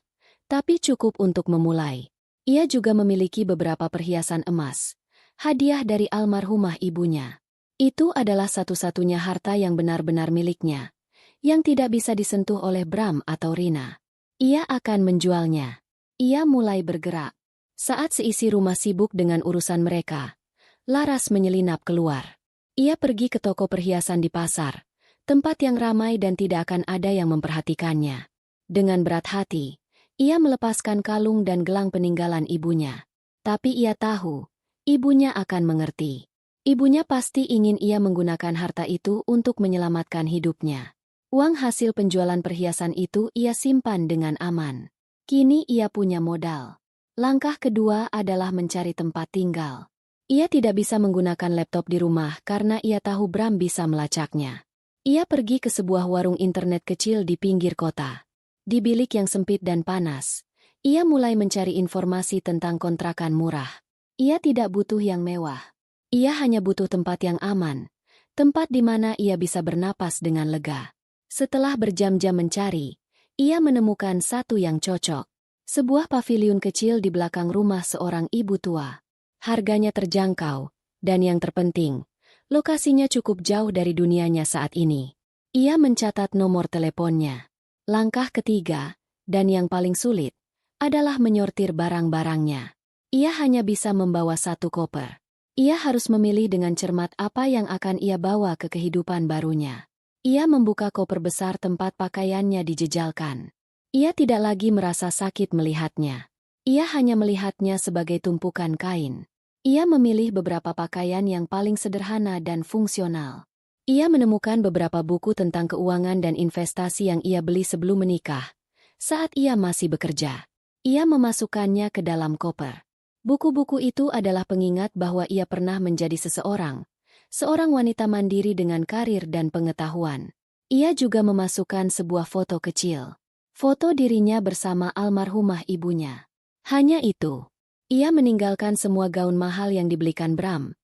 tapi cukup untuk memulai. Ia juga memiliki beberapa perhiasan emas, hadiah dari almarhumah ibunya. Itu adalah satu-satunya harta yang benar-benar miliknya, yang tidak bisa disentuh oleh Bram atau Rina. Ia akan menjualnya. Ia mulai bergerak. Saat seisi rumah sibuk dengan urusan mereka, Laras menyelinap keluar. Ia pergi ke toko perhiasan di pasar, tempat yang ramai dan tidak akan ada yang memperhatikannya. Dengan berat hati, ia melepaskan kalung dan gelang peninggalan ibunya. Tapi ia tahu, ibunya akan mengerti. Ibunya pasti ingin ia menggunakan harta itu untuk menyelamatkan hidupnya. Uang hasil penjualan perhiasan itu ia simpan dengan aman. Kini ia punya modal. Langkah kedua adalah mencari tempat tinggal. Ia tidak bisa menggunakan laptop di rumah karena ia tahu Bram bisa melacaknya. Ia pergi ke sebuah warung internet kecil di pinggir kota. Di bilik yang sempit dan panas, ia mulai mencari informasi tentang kontrakan murah. Ia tidak butuh yang mewah. Ia hanya butuh tempat yang aman, tempat di mana ia bisa bernapas dengan lega. Setelah berjam-jam mencari, ia menemukan satu yang cocok. Sebuah paviliun kecil di belakang rumah seorang ibu tua. Harganya terjangkau, dan yang terpenting, lokasinya cukup jauh dari dunianya saat ini. Ia mencatat nomor teleponnya. Langkah ketiga, dan yang paling sulit, adalah menyortir barang-barangnya. Ia hanya bisa membawa satu koper. Ia harus memilih dengan cermat apa yang akan ia bawa ke kehidupan barunya. Ia membuka koper besar tempat pakaiannya dijejalkan. Ia tidak lagi merasa sakit melihatnya. Ia hanya melihatnya sebagai tumpukan kain. Ia memilih beberapa pakaian yang paling sederhana dan fungsional. Ia menemukan beberapa buku tentang keuangan dan investasi yang ia beli sebelum menikah. Saat ia masih bekerja, ia memasukkannya ke dalam koper. Buku-buku itu adalah pengingat bahwa ia pernah menjadi seorang wanita mandiri dengan karir dan pengetahuan. Ia juga memasukkan sebuah foto kecil. Foto dirinya bersama almarhumah ibunya. Hanya itu. Ia meninggalkan semua gaun mahal yang dibelikan Bram.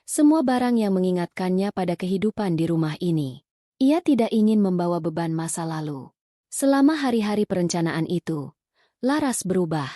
Semua barang yang mengingatkannya pada kehidupan di rumah ini. Ia tidak ingin membawa beban masa lalu. Selama hari-hari perencanaan itu, Laras berubah.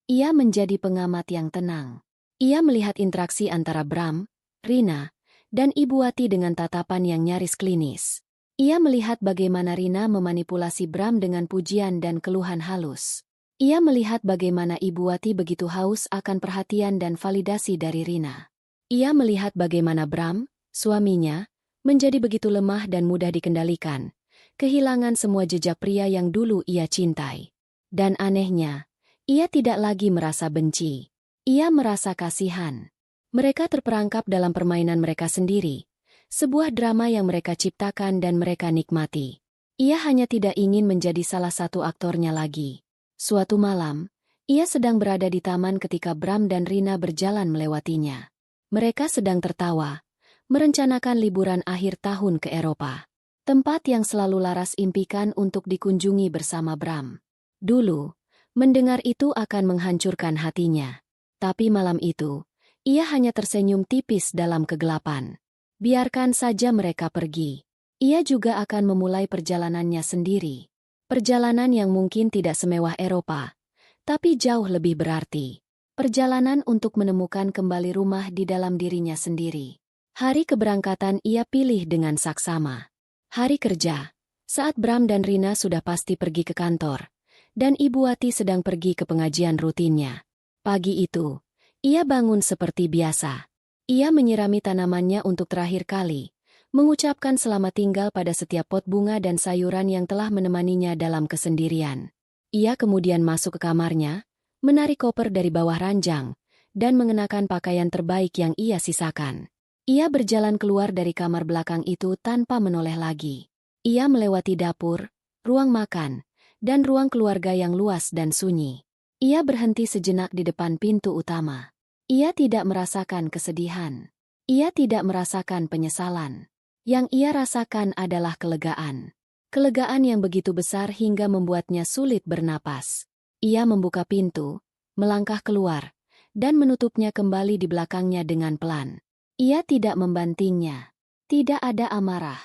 Ia menjadi pengamat yang tenang. Ia melihat interaksi antara Bram, Rina, dan Ibu Wati dengan tatapan yang nyaris klinis. Ia melihat bagaimana Rina memanipulasi Bram dengan pujian dan keluhan halus. Ia melihat bagaimana Ibu Wati begitu haus akan perhatian dan validasi dari Rina. Ia melihat bagaimana Bram, suaminya, menjadi begitu lemah dan mudah dikendalikan, kehilangan semua jejak pria yang dulu ia cintai. Dan anehnya, ia tidak lagi merasa benci. Ia merasa kasihan. Mereka terperangkap dalam permainan mereka sendiri, sebuah drama yang mereka ciptakan dan mereka nikmati. Ia hanya tidak ingin menjadi salah satu aktornya lagi. Suatu malam, ia sedang berada di taman ketika Bram dan Rina berjalan melewatinya. Mereka sedang tertawa, merencanakan liburan akhir tahun ke Eropa. Tempat yang selalu Laras impikan untuk dikunjungi bersama Bram. Dulu, mendengar itu akan menghancurkan hatinya. Tapi malam itu, ia hanya tersenyum tipis dalam kegelapan. Biarkan saja mereka pergi. Ia juga akan memulai perjalanannya sendiri. Perjalanan yang mungkin tidak semewah Eropa, tapi jauh lebih berarti. Perjalanan untuk menemukan kembali rumah di dalam dirinya sendiri. Hari keberangkatan ia pilih dengan saksama. Hari kerja, saat Bram dan Rina sudah pasti pergi ke kantor, dan Ibu Wati sedang pergi ke pengajian rutinnya. Pagi itu, ia bangun seperti biasa. Ia menyirami tanamannya untuk terakhir kali, mengucapkan selamat tinggal pada setiap pot bunga dan sayuran yang telah menemaninya dalam kesendirian. Ia kemudian masuk ke kamarnya, menarik koper dari bawah ranjang, dan mengenakan pakaian terbaik yang ia sisakan. Ia berjalan keluar dari kamar belakang itu tanpa menoleh lagi. Ia melewati dapur, ruang makan, dan ruang keluarga yang luas dan sunyi. Ia berhenti sejenak di depan pintu utama. Ia tidak merasakan kesedihan. Ia tidak merasakan penyesalan. Yang ia rasakan adalah kelegaan. Kelegaan yang begitu besar hingga membuatnya sulit bernapas. Ia membuka pintu, melangkah keluar, dan menutupnya kembali di belakangnya dengan pelan. Ia tidak membantingnya. Tidak ada amarah.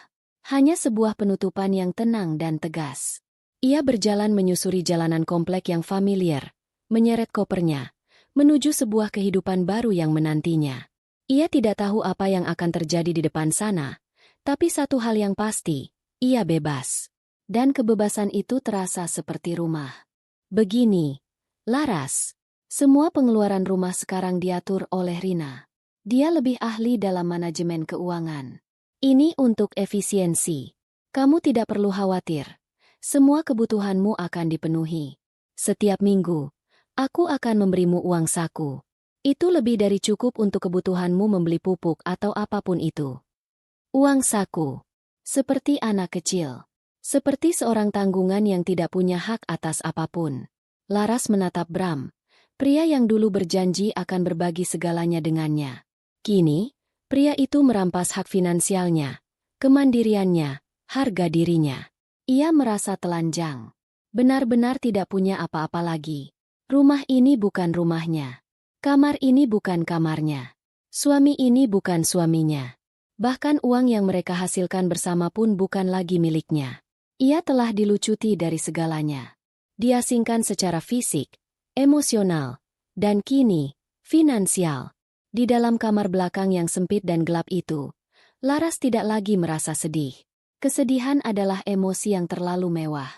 Hanya sebuah penutupan yang tenang dan tegas. Ia berjalan menyusuri jalanan komplek yang familiar, menyeret kopernya, menuju sebuah kehidupan baru yang menantinya. Ia tidak tahu apa yang akan terjadi di depan sana, tapi satu hal yang pasti, ia bebas. Dan kebebasan itu terasa seperti rumah. Begini, Laras, semua pengeluaran rumah sekarang diatur oleh Rina. Dia lebih ahli dalam manajemen keuangan. Ini untuk efisiensi. Kamu tidak perlu khawatir. Semua kebutuhanmu akan dipenuhi. Setiap minggu, aku akan memberimu uang saku. Itu lebih dari cukup untuk kebutuhanmu membeli pupuk atau apapun itu. Uang saku. Seperti anak kecil. Seperti seorang tanggungan yang tidak punya hak atas apapun. Laras menatap Bram, pria yang dulu berjanji akan berbagi segalanya dengannya. Kini, pria itu merampas hak finansialnya, kemandiriannya, harga dirinya. Ia merasa telanjang. Benar-benar tidak punya apa-apa lagi. Rumah ini bukan rumahnya. Kamar ini bukan kamarnya. Suami ini bukan suaminya. Bahkan uang yang mereka hasilkan bersama pun bukan lagi miliknya. Ia telah dilucuti dari segalanya. Diasingkan secara fisik, emosional, dan kini, finansial. Di dalam kamar belakang yang sempit dan gelap itu, Laras tidak lagi merasa sedih. Kesedihan adalah emosi yang terlalu mewah.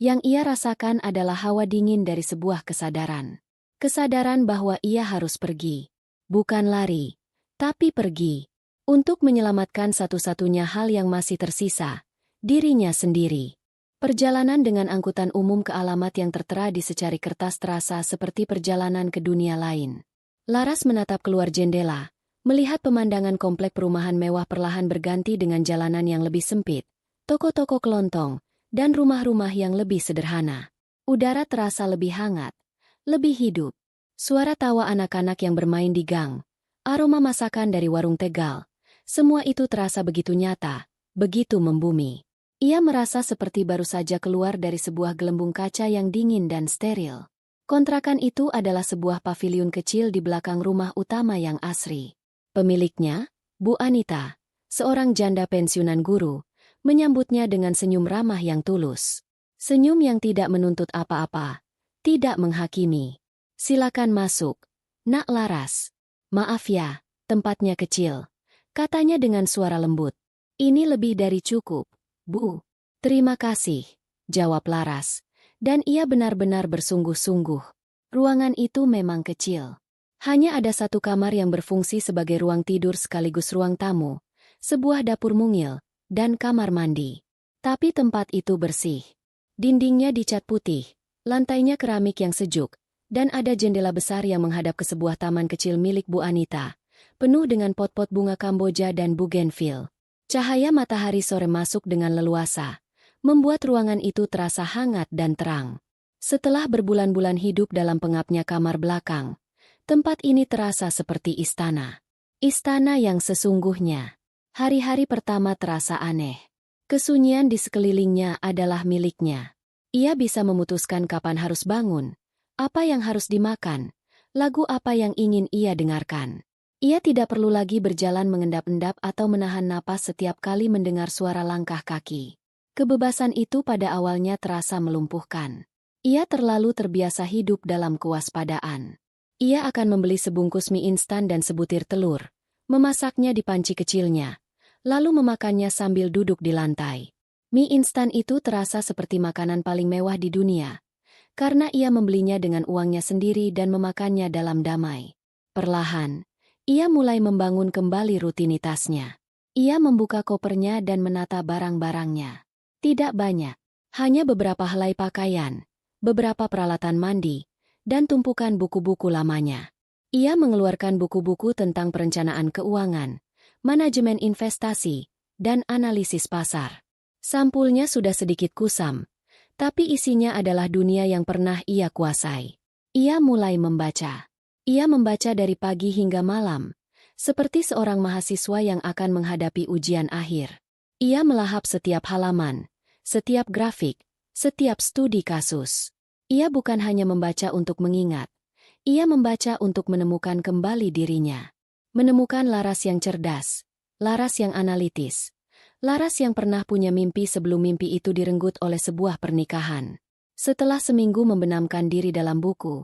Yang ia rasakan adalah hawa dingin dari sebuah kesadaran. Kesadaran bahwa ia harus pergi. Bukan lari, tapi pergi. Untuk menyelamatkan satu-satunya hal yang masih tersisa, dirinya sendiri. Perjalanan dengan angkutan umum ke alamat yang tertera di secari kertas terasa seperti perjalanan ke dunia lain. Laras menatap keluar jendela, melihat pemandangan komplek perumahan mewah perlahan berganti dengan jalanan yang lebih sempit, toko-toko kelontong, dan rumah-rumah yang lebih sederhana. Udara terasa lebih hangat, lebih hidup. Suara tawa anak-anak yang bermain di gang, aroma masakan dari warung Tegal, semua itu terasa begitu nyata, begitu membumi. Ia merasa seperti baru saja keluar dari sebuah gelembung kaca yang dingin dan steril. Kontrakan itu adalah sebuah paviliun kecil di belakang rumah utama yang asri. Pemiliknya, Bu Anita, seorang janda pensiunan guru, menyambutnya dengan senyum ramah yang tulus. Senyum yang tidak menuntut apa-apa, tidak menghakimi. Silakan masuk, Nak Laras. Maaf ya, tempatnya kecil, katanya dengan suara lembut. Ini lebih dari cukup, Bu. Terima kasih, jawab Laras. Dan ia benar-benar bersungguh-sungguh. Ruangan itu memang kecil. Hanya ada satu kamar yang berfungsi sebagai ruang tidur sekaligus ruang tamu, sebuah dapur mungil, dan kamar mandi. Tapi tempat itu bersih. Dindingnya dicat putih, lantainya keramik yang sejuk, dan ada jendela besar yang menghadap ke sebuah taman kecil milik Bu Anita, penuh dengan pot-pot bunga Kamboja dan bougainville. Cahaya matahari sore masuk dengan leluasa, membuat ruangan itu terasa hangat dan terang. Setelah berbulan-bulan hidup dalam pengapnya kamar belakang, tempat ini terasa seperti istana. Istana yang sesungguhnya. Hari-hari pertama terasa aneh. Kesunyian di sekelilingnya adalah miliknya. Ia bisa memutuskan kapan harus bangun, apa yang harus dimakan, lagu apa yang ingin ia dengarkan. Ia tidak perlu lagi berjalan mengendap-endap atau menahan napas setiap kali mendengar suara langkah kaki. Kebebasan itu pada awalnya terasa melumpuhkan. Ia terlalu terbiasa hidup dalam kewaspadaan. Ia akan membeli sebungkus mie instan dan sebutir telur, memasaknya di panci kecilnya, lalu memakannya sambil duduk di lantai. Mie instan itu terasa seperti makanan paling mewah di dunia, karena ia membelinya dengan uangnya sendiri dan memakannya dalam damai. Perlahan, ia mulai membangun kembali rutinitasnya. Ia membuka kopernya dan menata barang-barangnya. Tidak banyak, hanya beberapa helai pakaian, beberapa peralatan mandi, dan tumpukan buku-buku lamanya. Ia mengeluarkan buku-buku tentang perencanaan keuangan, manajemen investasi, dan analisis pasar. Sampulnya sudah sedikit kusam, tapi isinya adalah dunia yang pernah ia kuasai. Ia mulai membaca. Ia membaca dari pagi hingga malam, Seperti seorang mahasiswa yang akan menghadapi ujian akhir. Ia melahap setiap halaman, setiap grafik, setiap studi kasus. Ia bukan hanya membaca untuk mengingat. Ia membaca untuk menemukan kembali dirinya. Menemukan Laras yang cerdas, Laras yang analitis, Laras yang pernah punya mimpi sebelum mimpi itu direnggut oleh sebuah pernikahan. Setelah seminggu membenamkan diri dalam buku,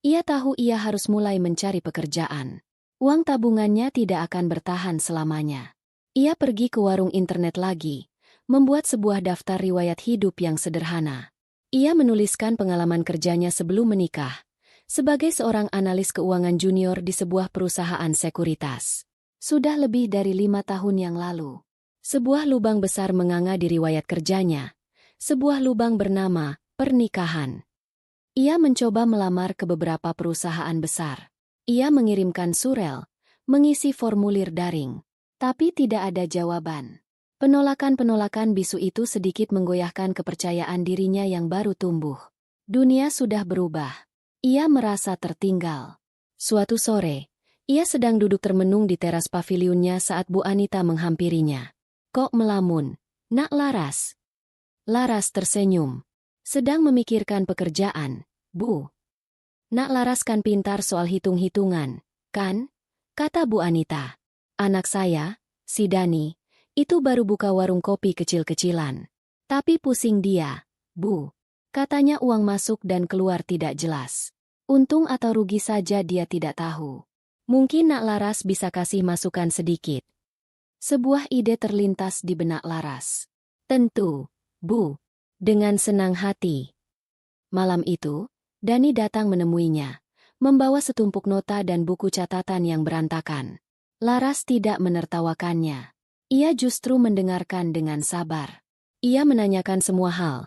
ia tahu ia harus mulai mencari pekerjaan. Uang tabungannya tidak akan bertahan selamanya. Ia pergi ke warung internet lagi, membuat sebuah daftar riwayat hidup yang sederhana. Ia menuliskan pengalaman kerjanya sebelum menikah, sebagai seorang analis keuangan junior di sebuah perusahaan sekuritas. Sudah lebih dari 5 tahun yang lalu. Sebuah lubang besar menganga di riwayat kerjanya. Sebuah lubang bernama pernikahan. Ia mencoba melamar ke beberapa perusahaan besar. Ia mengirimkan surel, mengisi formulir daring. Tapi tidak ada jawaban. Penolakan-penolakan bisu itu sedikit menggoyahkan kepercayaan dirinya yang baru tumbuh. Dunia sudah berubah. Ia merasa tertinggal. Suatu sore, ia sedang duduk termenung di teras pavilionnya saat Bu Anita menghampirinya. "Kok melamun, Nak Laras?" Laras tersenyum. "Sedang memikirkan pekerjaan, Bu." "Nak Laras kan pintar soal hitung-hitungan, kan?" kata Bu Anita. "Anak saya, si Dani, itu baru buka warung kopi kecil-kecilan. Tapi pusing dia, Bu. Katanya uang masuk dan keluar tidak jelas. Untung atau rugi saja dia tidak tahu. Mungkin Nak Laras bisa kasih masukan sedikit." Sebuah ide terlintas di benak Laras. "Tentu, Bu." Dengan senang hati. Malam itu, Dani datang menemuinya, membawa setumpuk nota dan buku catatan yang berantakan. Laras tidak menertawakannya. Ia justru mendengarkan dengan sabar. Ia menanyakan semua hal.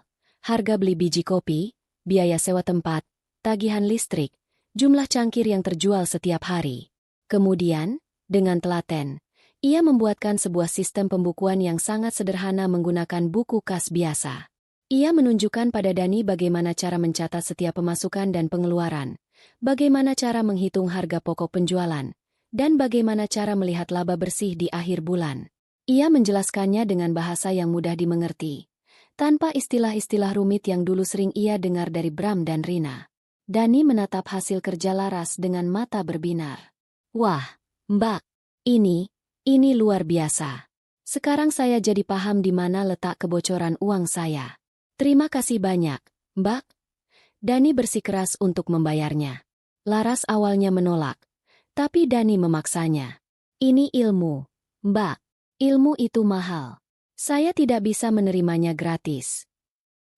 Harga beli biji kopi, biaya sewa tempat, tagihan listrik, jumlah cangkir yang terjual setiap hari. Kemudian, dengan telaten, ia membuatkan sebuah sistem pembukuan yang sangat sederhana menggunakan buku kas biasa. Ia menunjukkan pada Dani bagaimana cara mencatat setiap pemasukan dan pengeluaran, bagaimana cara menghitung harga pokok penjualan, dan bagaimana cara melihat laba bersih di akhir bulan. Ia menjelaskannya dengan bahasa yang mudah dimengerti, tanpa istilah-istilah rumit yang dulu sering ia dengar dari Bram dan Rina. Dani menatap hasil kerja Laras dengan mata berbinar. "Wah, Mbak, ini luar biasa. Sekarang saya jadi paham di mana letak kebocoran uang saya. Terima kasih banyak, Mbak." Dani bersikeras untuk membayarnya. Laras awalnya menolak, tapi Dani memaksanya. "Ini ilmu, Mbak. Ilmu itu mahal. Saya tidak bisa menerimanya gratis."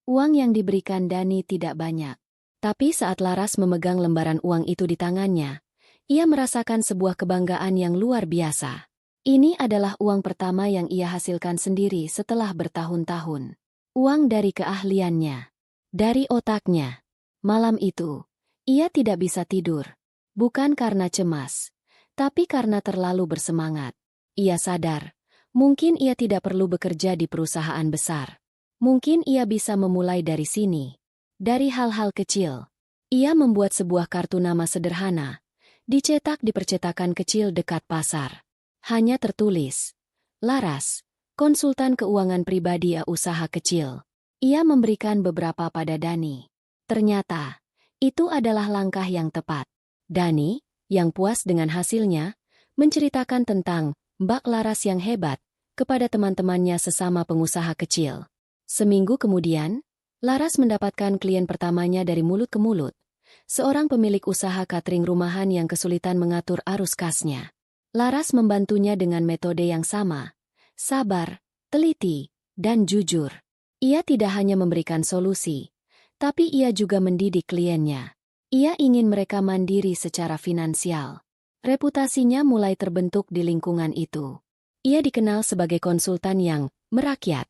Uang yang diberikan Dani tidak banyak. Tapi saat Laras memegang lembaran uang itu di tangannya, ia merasakan sebuah kebanggaan yang luar biasa. Ini adalah uang pertama yang ia hasilkan sendiri setelah bertahun-tahun. Uang dari keahliannya, dari otaknya. Malam itu, ia tidak bisa tidur. Bukan karena cemas, tapi karena terlalu bersemangat. Ia sadar, mungkin ia tidak perlu bekerja di perusahaan besar. Mungkin ia bisa memulai dari sini. Dari hal-hal kecil. Ia membuat sebuah kartu nama sederhana, dicetak di percetakan kecil dekat pasar. Hanya tertulis, "Laras, konsultan keuangan pribadi usaha kecil." Ia memberikan beberapa pada Dani. Ternyata, itu adalah langkah yang tepat. Dani, yang puas dengan hasilnya, menceritakan tentang Mbak Laras yang hebat kepada teman-temannya sesama pengusaha kecil. Seminggu kemudian, Laras mendapatkan klien pertamanya dari mulut ke mulut. Seorang pemilik usaha catering rumahan yang kesulitan mengatur arus kasnya. Laras membantunya dengan metode yang sama. Sabar, teliti, dan jujur. Ia tidak hanya memberikan solusi, tapi ia juga mendidik kliennya. Ia ingin mereka mandiri secara finansial. Reputasinya mulai terbentuk di lingkungan itu. Ia dikenal sebagai konsultan yang merakyat,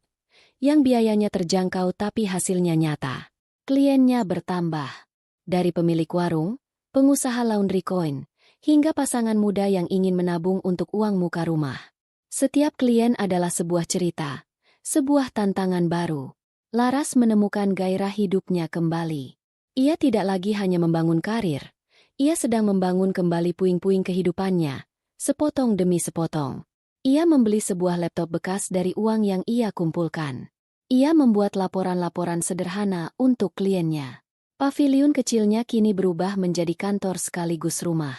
yang biayanya terjangkau tapi hasilnya nyata. Kliennya bertambah. Dari pemilik warung, pengusaha laundry coin, hingga pasangan muda yang ingin menabung untuk uang muka rumah. Setiap klien adalah sebuah cerita, sebuah tantangan baru. Laras menemukan gairah hidupnya kembali. Ia tidak lagi hanya membangun karir. Ia sedang membangun kembali puing-puing kehidupannya, Sepotong demi sepotong. Ia membeli sebuah laptop bekas dari uang yang ia kumpulkan. Ia membuat laporan-laporan sederhana untuk kliennya. Paviliun kecilnya kini berubah menjadi kantor sekaligus rumah.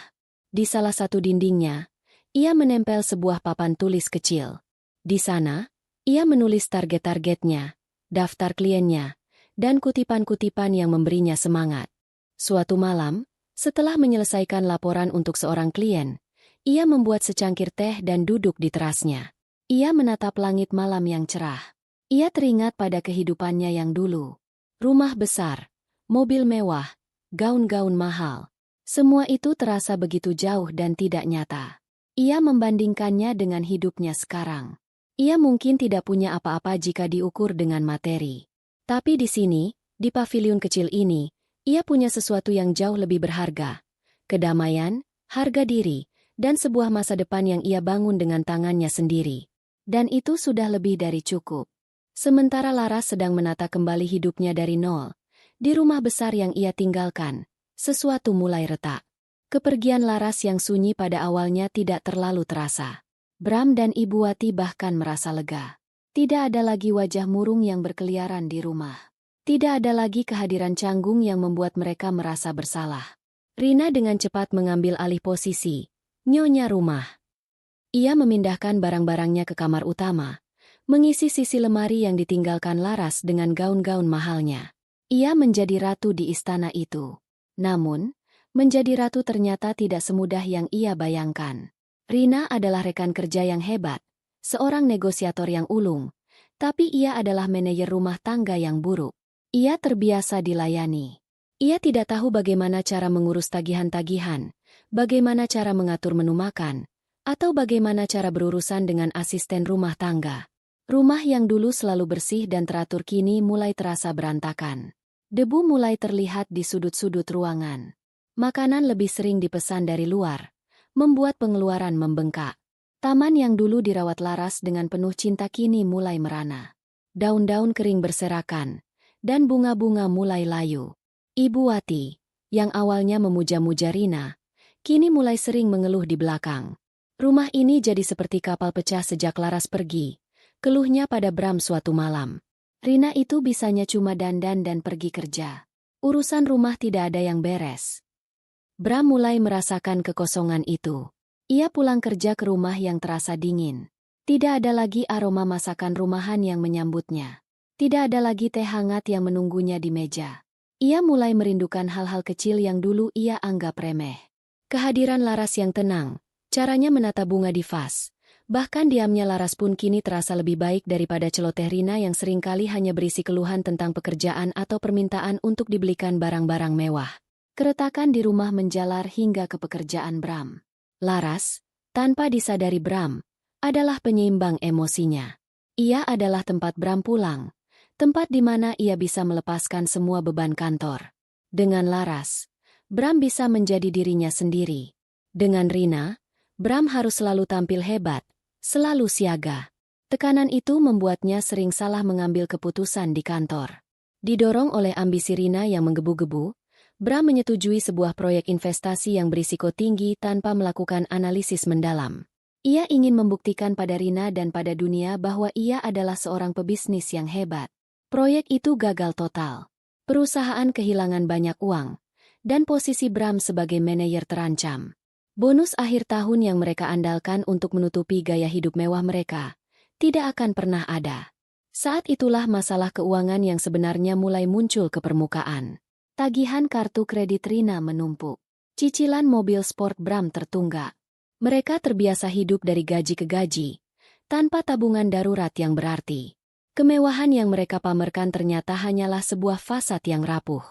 Di salah satu dindingnya, ia menempel sebuah papan tulis kecil. Di sana, ia menulis target-targetnya, daftar kliennya, dan kutipan-kutipan yang memberinya semangat. Suatu malam, setelah menyelesaikan laporan untuk seorang klien, ia membuat secangkir teh dan duduk di terasnya. Ia menatap langit malam yang cerah. Ia teringat pada kehidupannya yang dulu. Rumah besar, mobil mewah, gaun-gaun mahal. Semua itu terasa begitu jauh dan tidak nyata. Ia membandingkannya dengan hidupnya sekarang. Ia mungkin tidak punya apa-apa jika diukur dengan materi. Tapi di sini, di paviliun kecil ini, ia punya sesuatu yang jauh lebih berharga. Kedamaian, harga diri, dan sebuah masa depan yang ia bangun dengan tangannya sendiri. Dan itu sudah lebih dari cukup. Sementara Laras sedang menata kembali hidupnya dari nol, di rumah besar yang ia tinggalkan, sesuatu mulai retak. Kepergian Laras yang sunyi pada awalnya tidak terlalu terasa. Bram dan Ibu Wati bahkan merasa lega. Tidak ada lagi wajah murung yang berkeliaran di rumah. Tidak ada lagi kehadiran canggung yang membuat mereka merasa bersalah. Rina dengan cepat mengambil alih posisi nyonya rumah. Ia memindahkan barang-barangnya ke kamar utama, mengisi sisi lemari yang ditinggalkan Laras dengan gaun-gaun mahalnya. Ia menjadi ratu di istana itu. Namun, menjadi ratu ternyata tidak semudah yang ia bayangkan. Rina adalah rekan kerja yang hebat, seorang negosiator yang ulung, tapi ia adalah manajer rumah tangga yang buruk. Ia terbiasa dilayani. Ia tidak tahu bagaimana cara mengurus tagihan-tagihan, bagaimana cara mengatur menu makan, atau bagaimana cara berurusan dengan asisten rumah tangga. Rumah yang dulu selalu bersih dan teratur kini mulai terasa berantakan. Debu mulai terlihat di sudut-sudut ruangan. Makanan lebih sering dipesan dari luar, membuat pengeluaran membengkak. Taman yang dulu dirawat Laras dengan penuh cinta kini mulai merana. Daun-daun kering berserakan, dan bunga-bunga mulai layu. Ibu Wati, yang awalnya memuja-muja Rina, kini mulai sering mengeluh di belakang. Rumah ini jadi seperti kapal pecah sejak Laras pergi, keluhnya pada Bram suatu malam. Rina itu bisanya cuma dandan dan pergi kerja. Urusan rumah tidak ada yang beres. Bram mulai merasakan kekosongan itu. Ia pulang kerja ke rumah yang terasa dingin. Tidak ada lagi aroma masakan rumahan yang menyambutnya. Tidak ada lagi teh hangat yang menunggunya di meja. Ia mulai merindukan hal-hal kecil yang dulu ia anggap remeh. Kehadiran Laras yang tenang, caranya menata bunga di vas. Bahkan diamnya Laras pun kini terasa lebih baik daripada celoteh Rina yang seringkali hanya berisi keluhan tentang pekerjaan atau permintaan untuk dibelikan barang-barang mewah. Keretakan di rumah menjalar hingga ke pekerjaan Bram. Laras, tanpa disadari Bram, adalah penyeimbang emosinya. Ia adalah tempat Bram pulang, tempat di mana ia bisa melepaskan semua beban kantor. Dengan Laras, Bram bisa menjadi dirinya sendiri. Dengan Rina, Bram harus selalu tampil hebat, selalu siaga. Tekanan itu membuatnya sering salah mengambil keputusan di kantor. Didorong oleh ambisi Rina yang menggebu-gebu, Bram menyetujui sebuah proyek investasi yang berisiko tinggi tanpa melakukan analisis mendalam. Ia ingin membuktikan pada Rina dan pada dunia bahwa ia adalah seorang pebisnis yang hebat. Proyek itu gagal total. Perusahaan kehilangan banyak uang, dan posisi Bram sebagai manajer terancam. Bonus akhir tahun yang mereka andalkan untuk menutupi gaya hidup mewah mereka tidak akan pernah ada. Saat itulah masalah keuangan yang sebenarnya mulai muncul ke permukaan. Tagihan kartu kredit Rina menumpuk. Cicilan mobil sport Bram tertunggak. Mereka terbiasa hidup dari gaji ke gaji, tanpa tabungan darurat yang berarti. Kemewahan yang mereka pamerkan ternyata hanyalah sebuah fasad yang rapuh.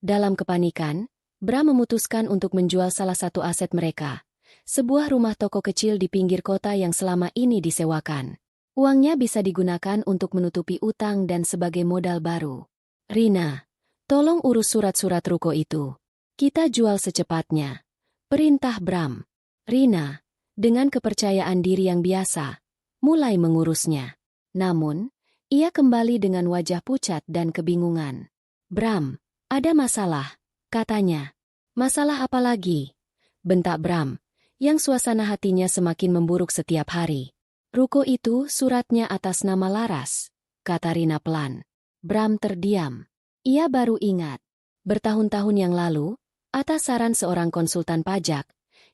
Dalam kepanikan, Bram memutuskan untuk menjual salah satu aset mereka, sebuah rumah toko kecil di pinggir kota yang selama ini disewakan. Uangnya bisa digunakan untuk menutupi utang dan sebagai modal baru. Rina, tolong urus surat-surat ruko itu. Kita jual secepatnya. Perintah Bram. Rina, dengan kepercayaan diri yang biasa, mulai mengurusnya. Namun, ia kembali dengan wajah pucat dan kebingungan. Bram, ada masalah, katanya. Masalah apa lagi? Bentak Bram, yang suasana hatinya semakin memburuk setiap hari. "Ruko itu suratnya atas nama Laras," kata Rina pelan. Bram terdiam. Ia baru ingat. Bertahun-tahun yang lalu, atas saran seorang konsultan pajak,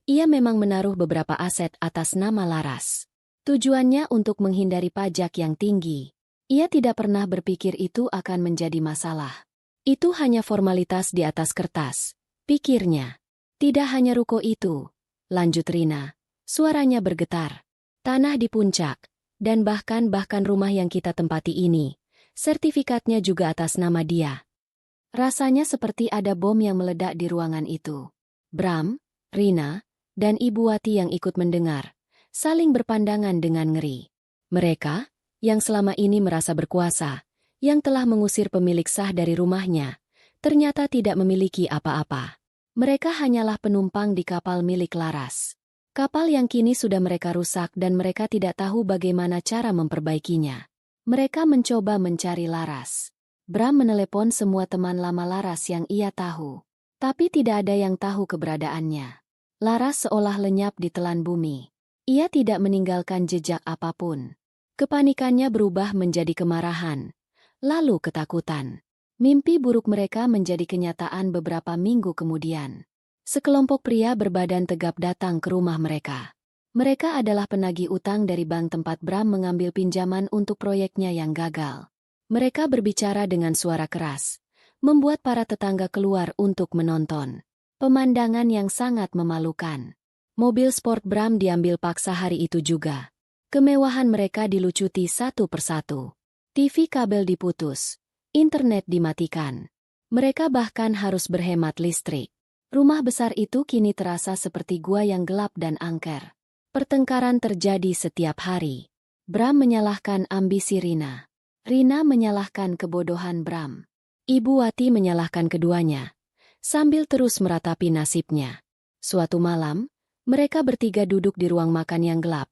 ia memang menaruh beberapa aset atas nama Laras. Tujuannya untuk menghindari pajak yang tinggi. Ia tidak pernah berpikir itu akan menjadi masalah. Itu hanya formalitas di atas kertas, pikirnya. Tidak hanya ruko itu, lanjut Rina. Suaranya bergetar. Tanah di puncak, dan bahkan rumah yang kita tempati ini, sertifikatnya juga atas nama dia. Rasanya seperti ada bom yang meledak di ruangan itu. Bram, Rina, dan Ibu Wati yang ikut mendengar, saling berpandangan dengan ngeri. Mereka, yang selama ini merasa berkuasa, yang telah mengusir pemilik sah dari rumahnya, ternyata tidak memiliki apa-apa. Mereka hanyalah penumpang di kapal milik Laras. Kapal yang kini sudah mereka rusak dan mereka tidak tahu bagaimana cara memperbaikinya. Mereka mencoba mencari Laras. Bram menelepon semua teman lama Laras yang ia tahu. Tapi tidak ada yang tahu keberadaannya. Laras seolah lenyap di telan bumi. Ia tidak meninggalkan jejak apapun. Kepanikannya berubah menjadi kemarahan, lalu ketakutan. Mimpi buruk mereka menjadi kenyataan beberapa minggu kemudian. Sekelompok pria berbadan tegap datang ke rumah mereka. Mereka adalah penagih utang dari bank tempat Bram mengambil pinjaman untuk proyeknya yang gagal. Mereka berbicara dengan suara keras, membuat para tetangga keluar untuk menonton. Pemandangan yang sangat memalukan. Mobil sport Bram diambil paksa hari itu juga. Kemewahan mereka dilucuti satu persatu. TV kabel diputus, internet dimatikan. Mereka bahkan harus berhemat listrik. Rumah besar itu kini terasa seperti gua yang gelap dan angker. Pertengkaran terjadi setiap hari. Bram menyalahkan ambisi Rina. Rina menyalahkan kebodohan Bram. Ibu Wati menyalahkan keduanya, sambil terus meratapi nasibnya. Suatu malam, mereka bertiga duduk di ruang makan yang gelap,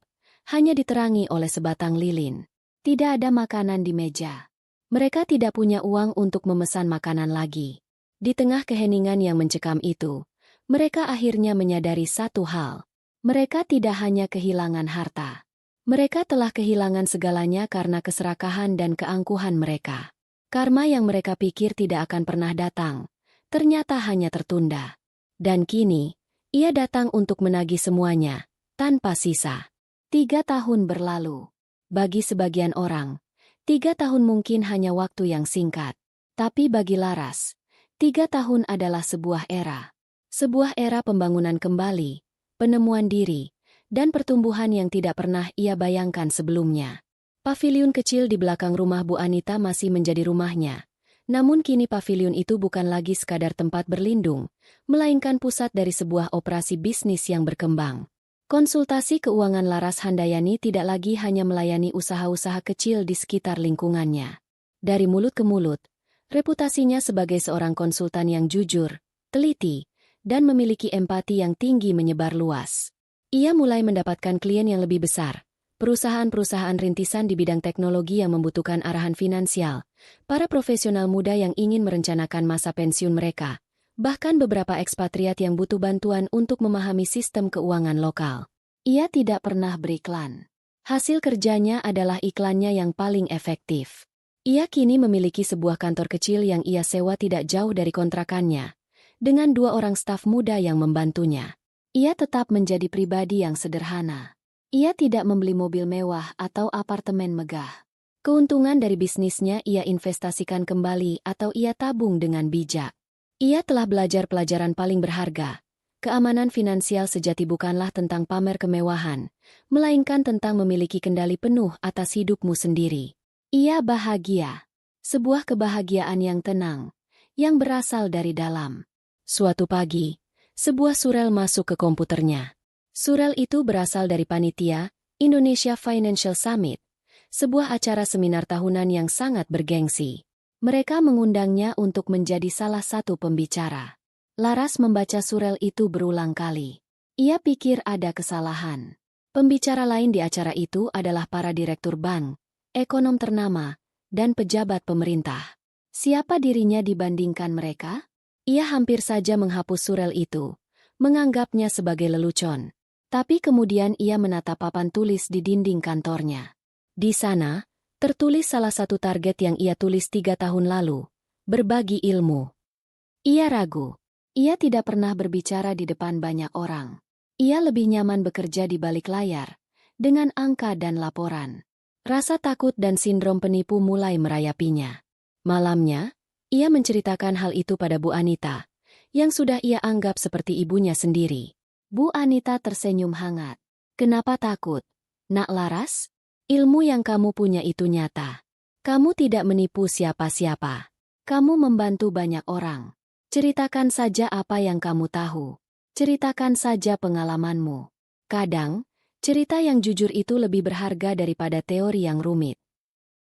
hanya diterangi oleh sebatang lilin. Tidak ada makanan di meja. Mereka tidak punya uang untuk memesan makanan lagi. Di tengah keheningan yang mencekam itu, mereka akhirnya menyadari satu hal. Mereka tidak hanya kehilangan harta. Mereka telah kehilangan segalanya karena keserakahan dan keangkuhan mereka. Karma yang mereka pikir tidak akan pernah datang, ternyata hanya tertunda. Dan kini, ia datang untuk menagih semuanya, tanpa sisa. 3 tahun berlalu. Bagi sebagian orang, 3 tahun mungkin hanya waktu yang singkat. Tapi bagi Laras, 3 tahun adalah sebuah era. Sebuah era pembangunan kembali, penemuan diri, dan pertumbuhan yang tidak pernah ia bayangkan sebelumnya. Paviliun kecil di belakang rumah Bu Anita masih menjadi rumahnya. Namun kini paviliun itu bukan lagi sekadar tempat berlindung, melainkan pusat dari sebuah operasi bisnis yang berkembang. Konsultasi keuangan Laras Handayani tidak lagi hanya melayani usaha-usaha kecil di sekitar lingkungannya. Dari mulut ke mulut, reputasinya sebagai seorang konsultan yang jujur, teliti, dan memiliki empati yang tinggi menyebar luas. Ia mulai mendapatkan klien yang lebih besar, perusahaan-perusahaan rintisan di bidang teknologi yang membutuhkan arahan finansial, para profesional muda yang ingin merencanakan masa pensiun mereka, bahkan beberapa ekspatriat yang butuh bantuan untuk memahami sistem keuangan lokal. Ia tidak pernah beriklan. Hasil kerjanya adalah iklannya yang paling efektif. Ia kini memiliki sebuah kantor kecil yang ia sewa tidak jauh dari kontrakannya, dengan 2 orang staf muda yang membantunya. Ia tetap menjadi pribadi yang sederhana. Ia tidak membeli mobil mewah atau apartemen megah. Keuntungan dari bisnisnya ia investasikan kembali atau ia tabung dengan bijak. Ia telah belajar pelajaran paling berharga. Keamanan finansial sejati bukanlah tentang pamer kemewahan, melainkan tentang memiliki kendali penuh atas hidupmu sendiri. Ia bahagia. Sebuah kebahagiaan yang tenang, yang berasal dari dalam. Suatu pagi, sebuah surel masuk ke komputernya. Surel itu berasal dari panitia Indonesia Financial Summit, sebuah acara seminar tahunan yang sangat bergengsi. Mereka mengundangnya untuk menjadi salah satu pembicara. Laras membaca surel itu berulang kali. Ia pikir ada kesalahan. Pembicara lain di acara itu adalah para direktur bank, ekonom ternama, dan pejabat pemerintah. Siapa dirinya dibandingkan mereka? Ia hampir saja menghapus surel itu, menganggapnya sebagai lelucon. Tapi kemudian ia menatap papan tulis di dinding kantornya. Di sana, tertulis salah satu target yang ia tulis 3 tahun lalu, berbagi ilmu. Ia ragu. Ia tidak pernah berbicara di depan banyak orang. Ia lebih nyaman bekerja di balik layar, dengan angka dan laporan. Rasa takut dan sindrom penipu mulai merayapinya. Malamnya, ia menceritakan hal itu pada Bu Anita, yang sudah ia anggap seperti ibunya sendiri. Bu Anita tersenyum hangat. Kenapa takut? Nak Laras? Ilmu yang kamu punya itu nyata. Kamu tidak menipu siapa-siapa. Kamu membantu banyak orang. Ceritakan saja apa yang kamu tahu. Ceritakan saja pengalamanmu. Kadang, cerita yang jujur itu lebih berharga daripada teori yang rumit.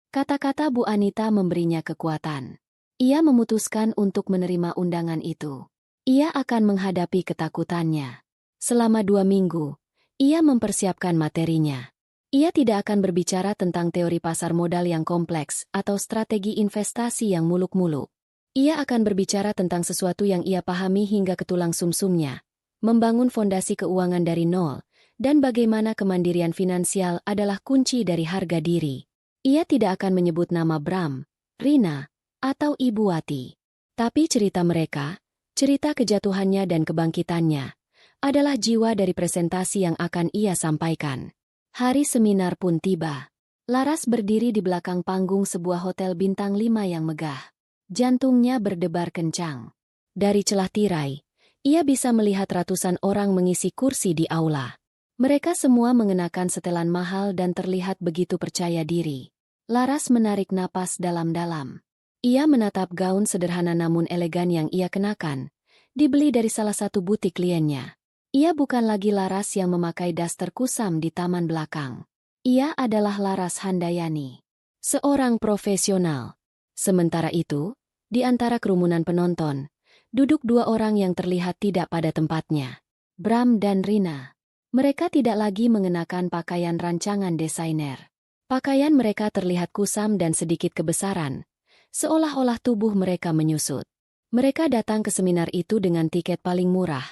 Kata-kata Bu Anita memberinya kekuatan. Ia memutuskan untuk menerima undangan itu. Ia akan menghadapi ketakutannya. Selama 2 minggu, ia mempersiapkan materinya. Ia tidak akan berbicara tentang teori pasar modal yang kompleks atau strategi investasi yang muluk-muluk. Ia akan berbicara tentang sesuatu yang ia pahami hingga ke tulang sumsumnya, membangun fondasi keuangan dari nol, dan bagaimana kemandirian finansial adalah kunci dari harga diri. Ia tidak akan menyebut nama Bram, Rina, atau Ibu Wati. Tapi cerita mereka, cerita kejatuhannya dan kebangkitannya, adalah jiwa dari presentasi yang akan ia sampaikan. Hari seminar pun tiba. Laras berdiri di belakang panggung sebuah hotel bintang 5 yang megah. Jantungnya berdebar kencang. Dari celah tirai, ia bisa melihat ratusan orang mengisi kursi di aula. Mereka semua mengenakan setelan mahal dan terlihat begitu percaya diri. Laras menarik napas dalam-dalam. Ia menatap gaun sederhana namun elegan yang ia kenakan, dibeli dari salah satu butik kliennya. Ia bukan lagi Laras yang memakai daster kusam di taman belakang. Ia adalah Laras Handayani, seorang profesional. Sementara itu, di antara kerumunan penonton, duduk 2 orang yang terlihat tidak pada tempatnya. Bram dan Rina. Mereka tidak lagi mengenakan pakaian rancangan desainer. Pakaian mereka terlihat kusam dan sedikit kebesaran, seolah-olah tubuh mereka menyusut. Mereka datang ke seminar itu dengan tiket paling murah,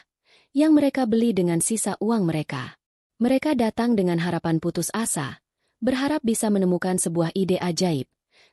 yang mereka beli dengan sisa uang mereka. Mereka datang dengan harapan putus asa, berharap bisa menemukan sebuah ide ajaib,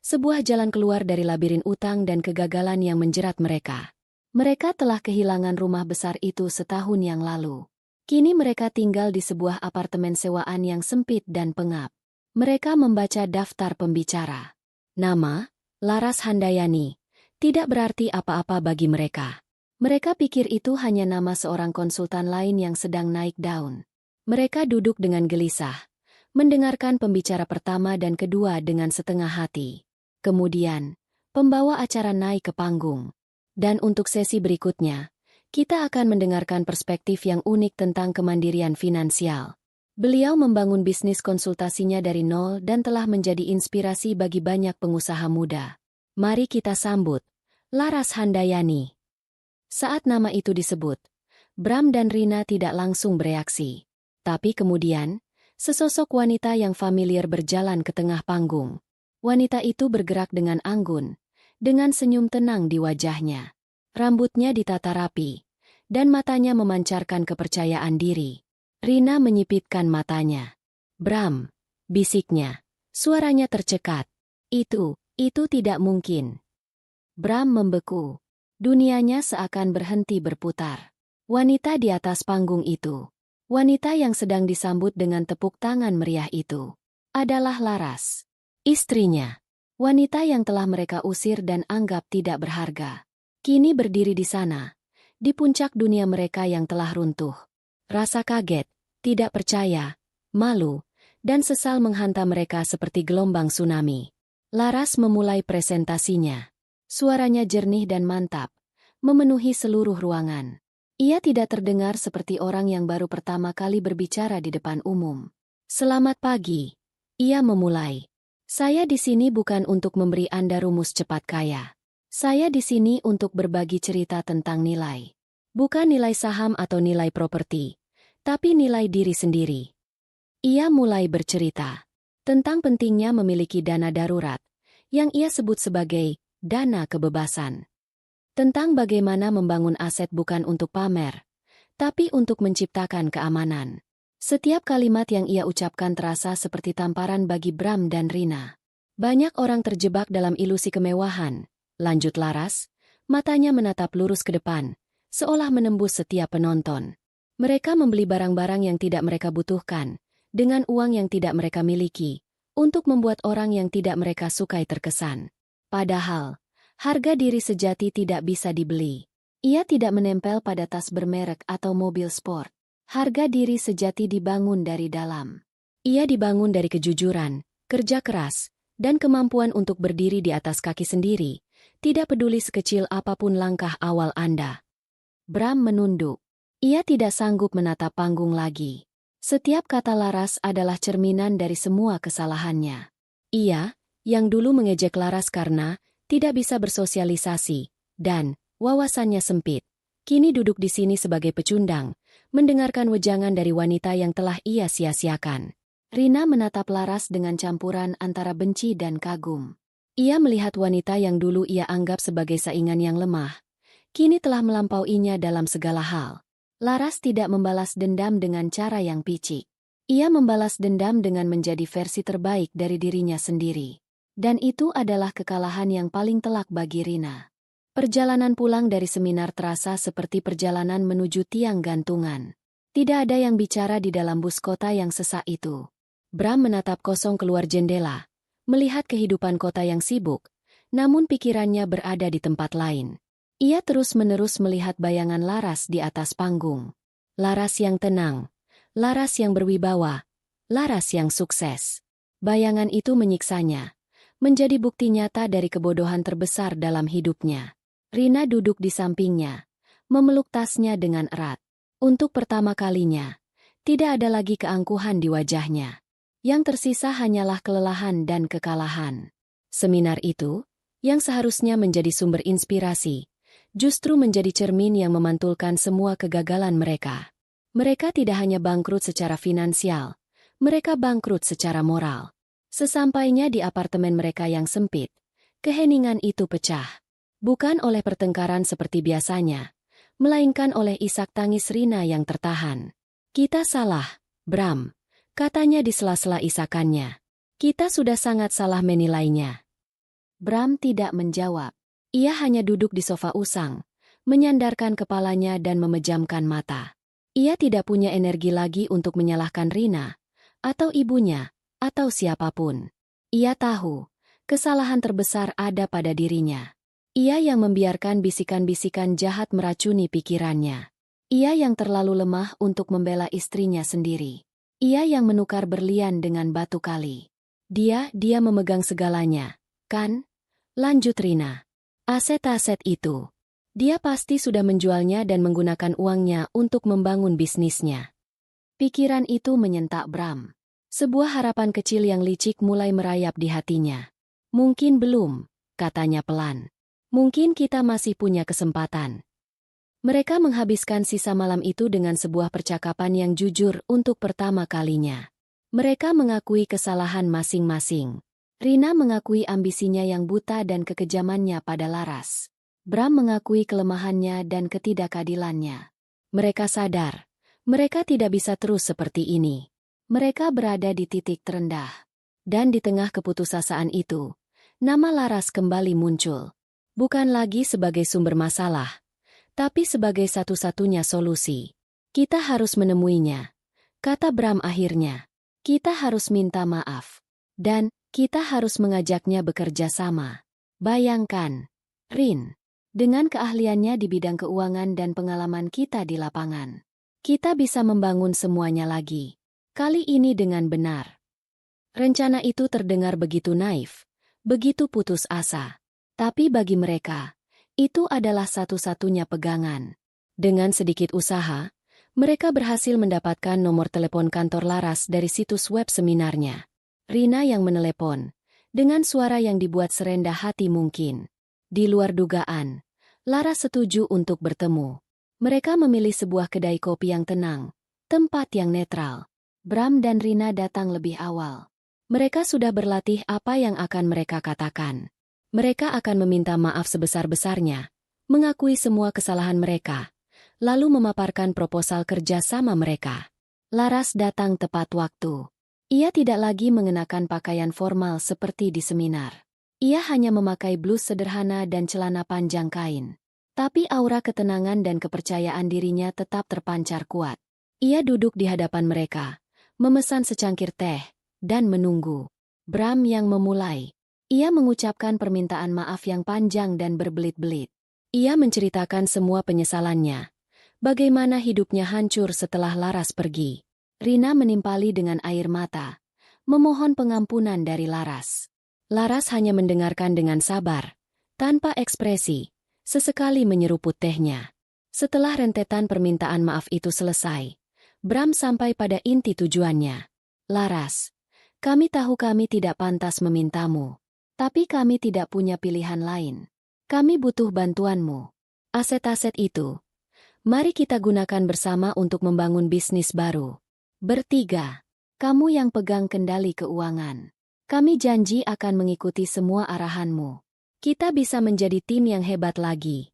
sebuah jalan keluar dari labirin utang dan kegagalan yang menjerat mereka. Mereka telah kehilangan rumah besar itu setahun yang lalu. Kini mereka tinggal di sebuah apartemen sewaan yang sempit dan pengap. Mereka membaca daftar pembicara. Nama, Laras Handayani, tidak berarti apa-apa bagi mereka. Mereka pikir itu hanya nama seorang konsultan lain yang sedang naik daun. Mereka duduk dengan gelisah, mendengarkan pembicara pertama dan kedua dengan setengah hati. Kemudian, pembawa acara naik ke panggung. Dan untuk sesi berikutnya, kita akan mendengarkan perspektif yang unik tentang kemandirian finansial. Beliau membangun bisnis konsultasinya dari nol dan telah menjadi inspirasi bagi banyak pengusaha muda. Mari kita sambut Laras Handayani. Saat nama itu disebut, Bram dan Rina tidak langsung bereaksi. Tapi kemudian, sesosok wanita yang familiar berjalan ke tengah panggung. Wanita itu bergerak dengan anggun, dengan senyum tenang di wajahnya. Rambutnya ditata rapi, dan matanya memancarkan kepercayaan diri. Rina menyipitkan matanya. Bram, bisiknya. Suaranya tercekat. Itu tidak mungkin. Bram membeku. Dunianya seakan berhenti berputar. Wanita di atas panggung itu, wanita yang sedang disambut dengan tepuk tangan meriah itu, adalah Laras. Istrinya, wanita yang telah mereka usir dan anggap tidak berharga, kini berdiri di sana, di puncak dunia mereka yang telah runtuh. Rasa kaget, tidak percaya, malu, dan sesal menghantam mereka seperti gelombang tsunami. Laras memulai presentasinya. Suaranya jernih dan mantap, memenuhi seluruh ruangan. Ia tidak terdengar seperti orang yang baru pertama kali berbicara di depan umum. Selamat pagi, ia memulai. Saya di sini bukan untuk memberi Anda rumus cepat kaya. Saya di sini untuk berbagi cerita tentang nilai. Bukan nilai saham atau nilai properti, tapi nilai diri sendiri. Ia mulai bercerita tentang pentingnya memiliki dana darurat, yang ia sebut sebagai dana kebebasan. Tentang bagaimana membangun aset bukan untuk pamer, tapi untuk menciptakan keamanan. Setiap kalimat yang ia ucapkan terasa seperti tamparan bagi Bram dan Rina. Banyak orang terjebak dalam ilusi kemewahan, lanjut Laras, matanya menatap lurus ke depan, seolah menembus setiap penonton. Mereka membeli barang-barang yang tidak mereka butuhkan, dengan uang yang tidak mereka miliki, untuk membuat orang yang tidak mereka sukai terkesan. Padahal, harga diri sejati tidak bisa dibeli. Ia tidak menempel pada tas bermerek atau mobil sport. Harga diri sejati dibangun dari dalam. Ia dibangun dari kejujuran, kerja keras, dan kemampuan untuk berdiri di atas kaki sendiri, tidak peduli sekecil apapun langkah awal Anda. Bram menunduk. Ia tidak sanggup menatap panggung lagi. Setiap kata Laras adalah cerminan dari semua kesalahannya. Ia, yang dulu mengejek Laras karena tidak bisa bersosialisasi, dan wawasannya sempit, kini duduk di sini sebagai pecundang, mendengarkan wejangan dari wanita yang telah ia sia-siakan. Rina menatap Laras dengan campuran antara benci dan kagum. Ia melihat wanita yang dulu ia anggap sebagai saingan yang lemah, kini telah melampauinya dalam segala hal. Laras tidak membalas dendam dengan cara yang picik. Ia membalas dendam dengan menjadi versi terbaik dari dirinya sendiri. Dan itu adalah kekalahan yang paling telak bagi Rina. Perjalanan pulang dari seminar terasa seperti perjalanan menuju tiang gantungan. Tidak ada yang bicara di dalam bus kota yang sesak itu. Bram menatap kosong keluar jendela, melihat kehidupan kota yang sibuk, namun pikirannya berada di tempat lain. Ia terus-menerus melihat bayangan Laras di atas panggung. Laras yang tenang, Laras yang berwibawa, Laras yang sukses. Bayangan itu menyiksanya, menjadi bukti nyata dari kebodohan terbesar dalam hidupnya. Rina duduk di sampingnya, memeluk tasnya dengan erat. Untuk pertama kalinya, tidak ada lagi keangkuhan di wajahnya. Yang tersisa hanyalah kelelahan dan kekalahan. Seminar itu, yang seharusnya menjadi sumber inspirasi, justru menjadi cermin yang memantulkan semua kegagalan mereka. Mereka tidak hanya bangkrut secara finansial, mereka bangkrut secara moral. Sesampainya di apartemen mereka yang sempit, keheningan itu pecah. Bukan oleh pertengkaran seperti biasanya, melainkan oleh isak tangis Rina yang tertahan. Kita salah, Bram, katanya di sela-sela isakannya. Kita sudah sangat salah menilainya. Bram tidak menjawab. Ia hanya duduk di sofa usang, menyandarkan kepalanya dan memejamkan mata. Ia tidak punya energi lagi untuk menyalahkan Rina, atau ibunya, atau siapapun. Ia tahu, kesalahan terbesar ada pada dirinya. Ia yang membiarkan bisikan-bisikan jahat meracuni pikirannya. Ia yang terlalu lemah untuk membela istrinya sendiri. Ia yang menukar berlian dengan batu kali. Dia memegang segalanya, kan? Lanjut Rina. Aset-aset itu. Dia pasti sudah menjualnya dan menggunakan uangnya untuk membangun bisnisnya. Pikiran itu menyentak Bram. Sebuah harapan kecil yang licik mulai merayap di hatinya. Mungkin belum, katanya pelan. Mungkin kita masih punya kesempatan. Mereka menghabiskan sisa malam itu dengan sebuah percakapan yang jujur untuk pertama kalinya. Mereka mengakui kesalahan masing-masing. Rina mengakui ambisinya yang buta dan kekejamannya pada Laras. Bram mengakui kelemahannya dan ketidakadilannya. Mereka sadar, mereka tidak bisa terus seperti ini. Mereka berada di titik terendah. Dan di tengah keputusasaan itu, nama Laras kembali muncul. Bukan lagi sebagai sumber masalah, tapi sebagai satu-satunya solusi. Kita harus menemuinya, kata Bram akhirnya. Kita harus minta maaf. Dan kita harus mengajaknya bekerja sama. Bayangkan, Rin, dengan keahliannya di bidang keuangan dan pengalaman kita di lapangan, kita bisa membangun semuanya lagi. Kali ini dengan benar. Rencana itu terdengar begitu naif, begitu putus asa. Tapi bagi mereka, itu adalah satu-satunya pegangan. Dengan sedikit usaha, mereka berhasil mendapatkan nomor telepon kantor Laras dari situs web seminarnya. Rina yang menelepon, dengan suara yang dibuat serendah hati mungkin. Di luar dugaan, Laras setuju untuk bertemu. Mereka memilih sebuah kedai kopi yang tenang, tempat yang netral. Bram dan Rina datang lebih awal. Mereka sudah berlatih apa yang akan mereka katakan. Mereka akan meminta maaf sebesar-besarnya, mengakui semua kesalahan mereka, lalu memaparkan proposal kerja sama mereka. Laras datang tepat waktu. Ia tidak lagi mengenakan pakaian formal seperti di seminar. Ia hanya memakai blus sederhana dan celana panjang kain. Tapi aura ketenangan dan kepercayaan dirinya tetap terpancar kuat. Ia duduk di hadapan mereka, memesan secangkir teh, dan menunggu. Bram yang memulai. Ia mengucapkan permintaan maaf yang panjang dan berbelit-belit. Ia menceritakan semua penyesalannya. Bagaimana hidupnya hancur setelah Laras pergi. Rina menimpali dengan air mata, memohon pengampunan dari Laras. Laras hanya mendengarkan dengan sabar, tanpa ekspresi, sesekali menyeruput tehnya. Setelah rentetan permintaan maaf itu selesai, Bram sampai pada inti tujuannya. Laras, kami tahu kami tidak pantas memintamu, tapi kami tidak punya pilihan lain. Kami butuh bantuanmu. Aset-aset itu, mari kita gunakan bersama untuk membangun bisnis baru. Bertiga, kamu yang pegang kendali keuangan. Kami janji akan mengikuti semua arahanmu. Kita bisa menjadi tim yang hebat lagi.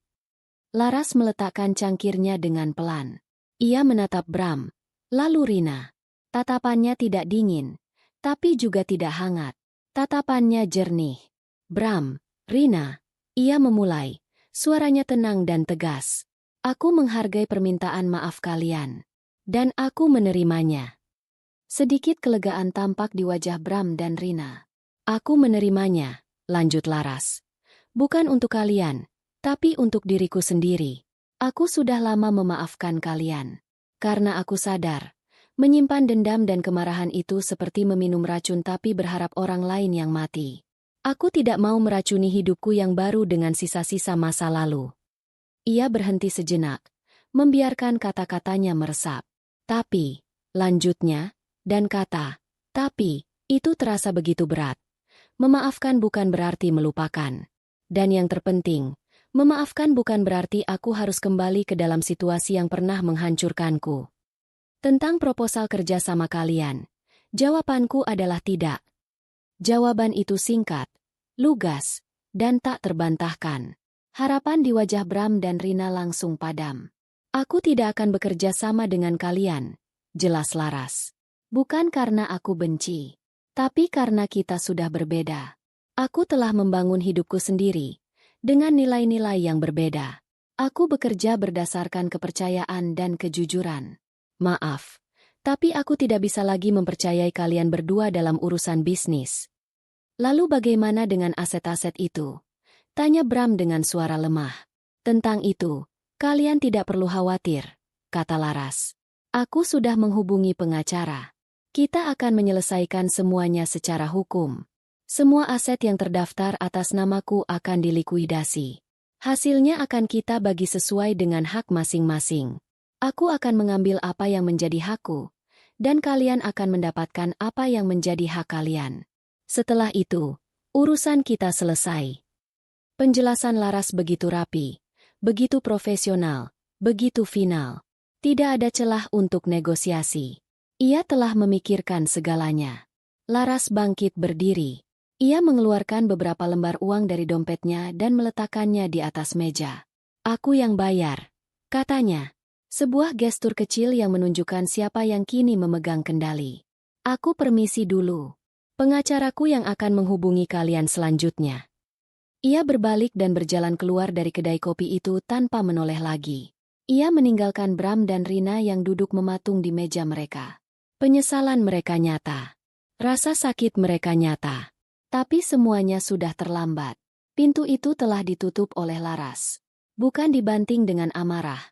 Laras meletakkan cangkirnya dengan pelan. Ia menatap Bram, lalu Rina. Tatapannya tidak dingin, tapi juga tidak hangat. Tatapannya jernih. Bram, Rina, ia memulai. Suaranya tenang dan tegas. Aku menghargai permintaan maaf kalian. Dan aku menerimanya. Sedikit kelegaan tampak di wajah Bram dan Rina. Aku menerimanya, lanjut Laras. Bukan untuk kalian, tapi untuk diriku sendiri. Aku sudah lama memaafkan kalian. Karena aku sadar, menyimpan dendam dan kemarahan itu seperti meminum racun tapi berharap orang lain yang mati. Aku tidak mau meracuni hidupku yang baru dengan sisa-sisa masa lalu. Ia berhenti sejenak, membiarkan kata-katanya meresap. Tapi, lanjutnya, dan kata, tapi, itu terasa begitu berat. Memaafkan bukan berarti melupakan. Dan yang terpenting, memaafkan bukan berarti aku harus kembali ke dalam situasi yang pernah menghancurkanku. Tentang proposal kerja sama kalian, jawabanku adalah tidak. Jawaban itu singkat, lugas, dan tak terbantahkan. Harapan di wajah Bram dan Rina langsung padam. Aku tidak akan bekerja sama dengan kalian, jelas Laras. Bukan karena aku benci, tapi karena kita sudah berbeda. Aku telah membangun hidupku sendiri, dengan nilai-nilai yang berbeda. Aku bekerja berdasarkan kepercayaan dan kejujuran. Maaf, tapi aku tidak bisa lagi mempercayai kalian berdua dalam urusan bisnis. Lalu bagaimana dengan aset-aset itu? Tanya Bram dengan suara lemah. Tentang itu, kalian tidak perlu khawatir, kata Laras. Aku sudah menghubungi pengacara. Kita akan menyelesaikan semuanya secara hukum. Semua aset yang terdaftar atas namaku akan dilikuidasi. Hasilnya akan kita bagi sesuai dengan hak masing-masing. Aku akan mengambil apa yang menjadi hakku, dan kalian akan mendapatkan apa yang menjadi hak kalian. Setelah itu, urusan kita selesai. Penjelasan Laras begitu rapi, begitu profesional, begitu final. Tidak ada celah untuk negosiasi. Ia telah memikirkan segalanya. Laras bangkit berdiri. Ia mengeluarkan beberapa lembar uang dari dompetnya dan meletakkannya di atas meja. Aku yang bayar, katanya. Sebuah gestur kecil yang menunjukkan siapa yang kini memegang kendali. Aku permisi dulu. Pengacaraku yang akan menghubungi kalian selanjutnya. Ia berbalik dan berjalan keluar dari kedai kopi itu tanpa menoleh lagi. Ia meninggalkan Bram dan Rina yang duduk mematung di meja mereka. Penyesalan mereka nyata. Rasa sakit mereka nyata. Tapi semuanya sudah terlambat. Pintu itu telah ditutup oleh Laras. Bukan dibanting dengan amarah,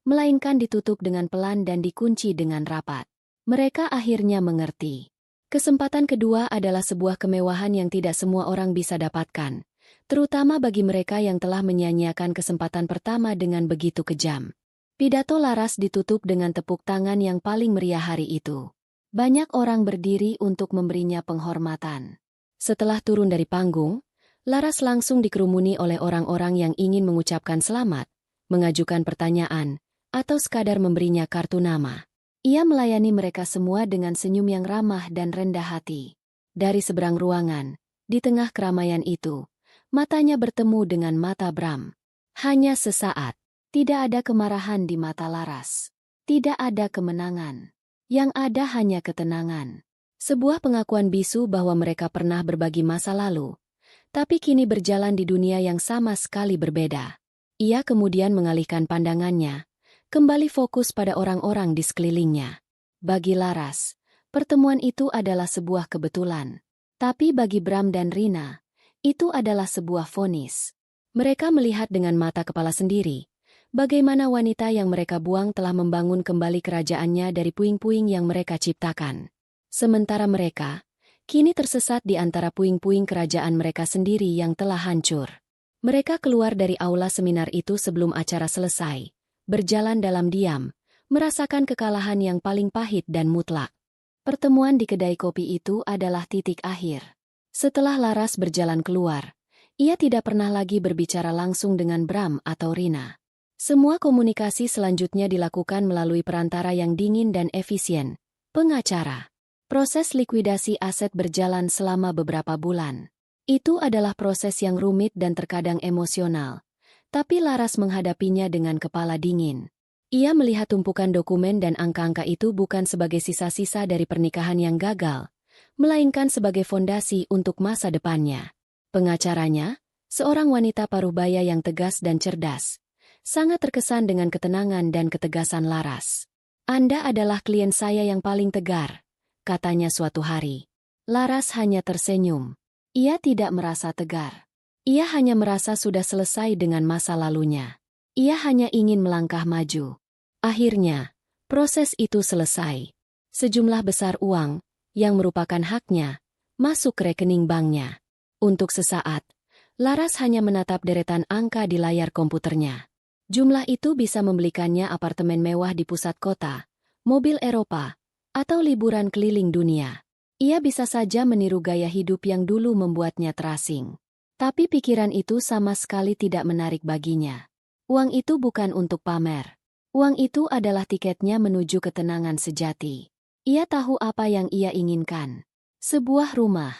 melainkan ditutup dengan pelan dan dikunci dengan rapat. Mereka akhirnya mengerti. Kesempatan kedua adalah sebuah kemewahan yang tidak semua orang bisa dapatkan. Terutama bagi mereka yang telah menyia-nyiakan kesempatan pertama dengan begitu kejam. Pidato Laras ditutup dengan tepuk tangan yang paling meriah hari itu. Banyak orang berdiri untuk memberinya penghormatan. Setelah turun dari panggung, Laras langsung dikerumuni oleh orang-orang yang ingin mengucapkan selamat, mengajukan pertanyaan, atau sekadar memberinya kartu nama. Ia melayani mereka semua dengan senyum yang ramah dan rendah hati. Dari seberang ruangan, di tengah keramaian itu, matanya bertemu dengan mata Bram. Hanya sesaat. Tidak ada kemarahan di mata Laras. Tidak ada kemenangan. Yang ada hanya ketenangan. Sebuah pengakuan bisu bahwa mereka pernah berbagi masa lalu, tapi kini berjalan di dunia yang sama sekali berbeda. Ia kemudian mengalihkan pandangannya, kembali fokus pada orang-orang di sekelilingnya. Bagi Laras, pertemuan itu adalah sebuah kebetulan. Tapi bagi Bram dan Rina, itu adalah sebuah vonis. Mereka melihat dengan mata kepala sendiri, bagaimana wanita yang mereka buang telah membangun kembali kerajaannya dari puing-puing yang mereka ciptakan. Sementara mereka, kini tersesat di antara puing-puing kerajaan mereka sendiri yang telah hancur. Mereka keluar dari aula seminar itu sebelum acara selesai, berjalan dalam diam, merasakan kekalahan yang paling pahit dan mutlak. Pertemuan di kedai kopi itu adalah titik akhir. Setelah Laras berjalan keluar, ia tidak pernah lagi berbicara langsung dengan Bram atau Rina. Semua komunikasi selanjutnya dilakukan melalui perantara yang dingin dan efisien, pengacara. Proses likuidasi aset berjalan selama beberapa bulan. Itu adalah proses yang rumit dan terkadang emosional, tapi Laras menghadapinya dengan kepala dingin. Ia melihat tumpukan dokumen dan angka-angka itu bukan sebagai sisa-sisa dari pernikahan yang gagal, melainkan sebagai fondasi untuk masa depannya. Pengacaranya, seorang wanita paruh-baya yang tegas dan cerdas, sangat terkesan dengan ketenangan dan ketegasan Laras. "Anda adalah klien saya yang paling tegar," katanya suatu hari. Laras hanya tersenyum. Ia tidak merasa tegar. Ia hanya merasa sudah selesai dengan masa lalunya. Ia hanya ingin melangkah maju. Akhirnya, proses itu selesai. Sejumlah besar uang, yang merupakan haknya, masuk ke rekening banknya. Untuk sesaat, Laras hanya menatap deretan angka di layar komputernya. Jumlah itu bisa membelikannya apartemen mewah di pusat kota, mobil Eropa, atau liburan keliling dunia. Ia bisa saja meniru gaya hidup yang dulu membuatnya terasing. Tapi pikiran itu sama sekali tidak menarik baginya. Uang itu bukan untuk pamer. Uang itu adalah tiketnya menuju ketenangan sejati. Ia tahu apa yang ia inginkan. Sebuah rumah.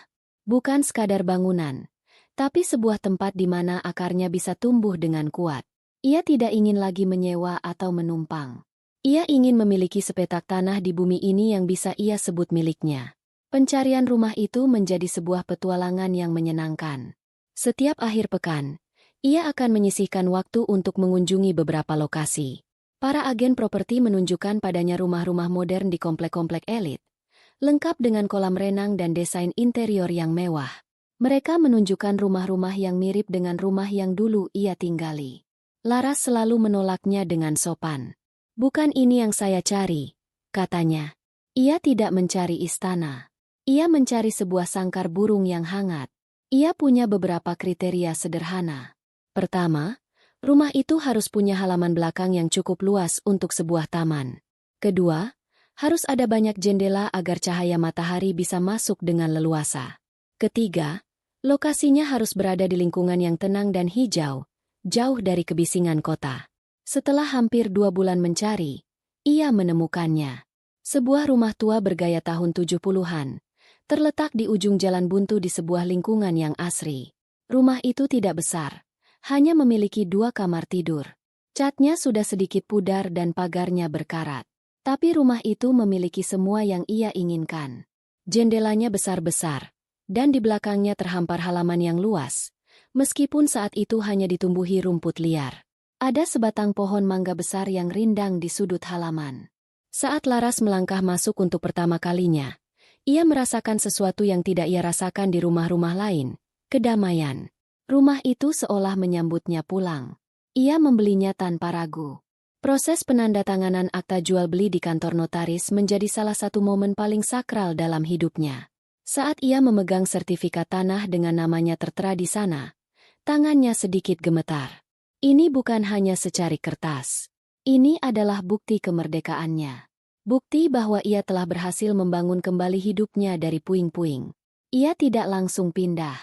Bukan sekadar bangunan, tapi sebuah tempat di mana akarnya bisa tumbuh dengan kuat. Ia tidak ingin lagi menyewa atau menumpang. Ia ingin memiliki sepetak tanah di bumi ini yang bisa ia sebut miliknya. Pencarian rumah itu menjadi sebuah petualangan yang menyenangkan. Setiap akhir pekan, ia akan menyisihkan waktu untuk mengunjungi beberapa lokasi. Para agen properti menunjukkan padanya rumah-rumah modern di komplek-komplek elit, lengkap dengan kolam renang dan desain interior yang mewah. Mereka menunjukkan rumah-rumah yang mirip dengan rumah yang dulu ia tinggali. Laras selalu menolaknya dengan sopan. "Bukan ini yang saya cari," katanya. Ia tidak mencari istana. Ia mencari sebuah sangkar burung yang hangat. Ia punya beberapa kriteria sederhana. Pertama, rumah itu harus punya halaman belakang yang cukup luas untuk sebuah taman. Kedua, harus ada banyak jendela agar cahaya matahari bisa masuk dengan leluasa. Ketiga, lokasinya harus berada di lingkungan yang tenang dan hijau, jauh dari kebisingan kota. Setelah hampir 2 bulan mencari, ia menemukannya. Sebuah rumah tua bergaya tahun 70-an, terletak di ujung jalan buntu di sebuah lingkungan yang asri. Rumah itu tidak besar, hanya memiliki 2 kamar tidur. Catnya sudah sedikit pudar dan pagarnya berkarat. Tapi rumah itu memiliki semua yang ia inginkan. Jendelanya besar-besar, dan di belakangnya terhampar halaman yang luas, meskipun saat itu hanya ditumbuhi rumput liar. Ada sebatang pohon mangga besar yang rindang di sudut halaman. Saat Laras melangkah masuk untuk pertama kalinya, ia merasakan sesuatu yang tidak ia rasakan di rumah-rumah lain, kedamaian. Rumah itu seolah menyambutnya pulang. Ia membelinya tanpa ragu. Proses penandatanganan akta jual beli di kantor notaris menjadi salah satu momen paling sakral dalam hidupnya. Saat ia memegang sertifikat tanah dengan namanya tertera di sana, tangannya sedikit gemetar. Ini bukan hanya secari kertas. Ini adalah bukti kemerdekaannya. Bukti bahwa ia telah berhasil membangun kembali hidupnya dari puing-puing. Ia tidak langsung pindah.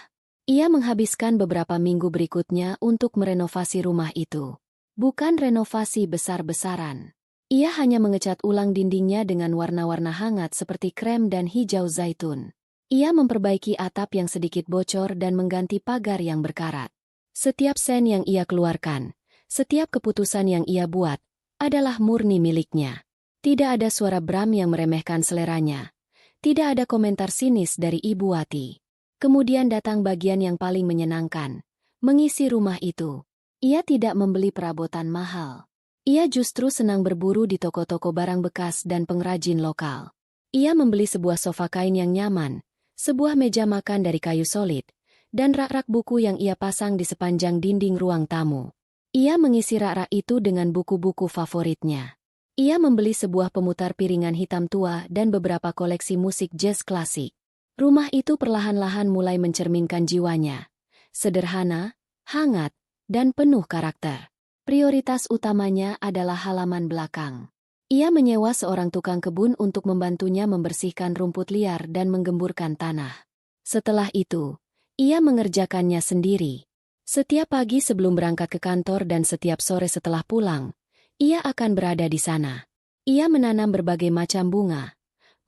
Ia menghabiskan beberapa minggu berikutnya untuk merenovasi rumah itu. Bukan renovasi besar-besaran. Ia hanya mengecat ulang dindingnya dengan warna-warna hangat seperti krem dan hijau zaitun. Ia memperbaiki atap yang sedikit bocor dan mengganti pagar yang berkarat. Setiap sen yang ia keluarkan, setiap keputusan yang ia buat, adalah murni miliknya. Tidak ada suara Bram yang meremehkan seleranya. Tidak ada komentar sinis dari Ibu Wati. Kemudian datang bagian yang paling menyenangkan, mengisi rumah itu. Ia tidak membeli perabotan mahal. Ia justru senang berburu di toko-toko barang bekas dan pengrajin lokal. Ia membeli sebuah sofa kain yang nyaman, sebuah meja makan dari kayu solid, dan rak-rak buku yang ia pasang di sepanjang dinding ruang tamu. Ia mengisi rak-rak itu dengan buku-buku favoritnya. Ia membeli sebuah pemutar piringan hitam tua dan beberapa koleksi musik jazz klasik. Rumah itu perlahan-lahan mulai mencerminkan jiwanya. Sederhana, hangat, dan penuh karakter. Prioritas utamanya adalah halaman belakang. Ia menyewa seorang tukang kebun untuk membantunya membersihkan rumput liar dan menggemburkan tanah. Setelah itu, ia mengerjakannya sendiri. Setiap pagi sebelum berangkat ke kantor dan setiap sore setelah pulang, ia akan berada di sana. Ia menanam berbagai macam bunga,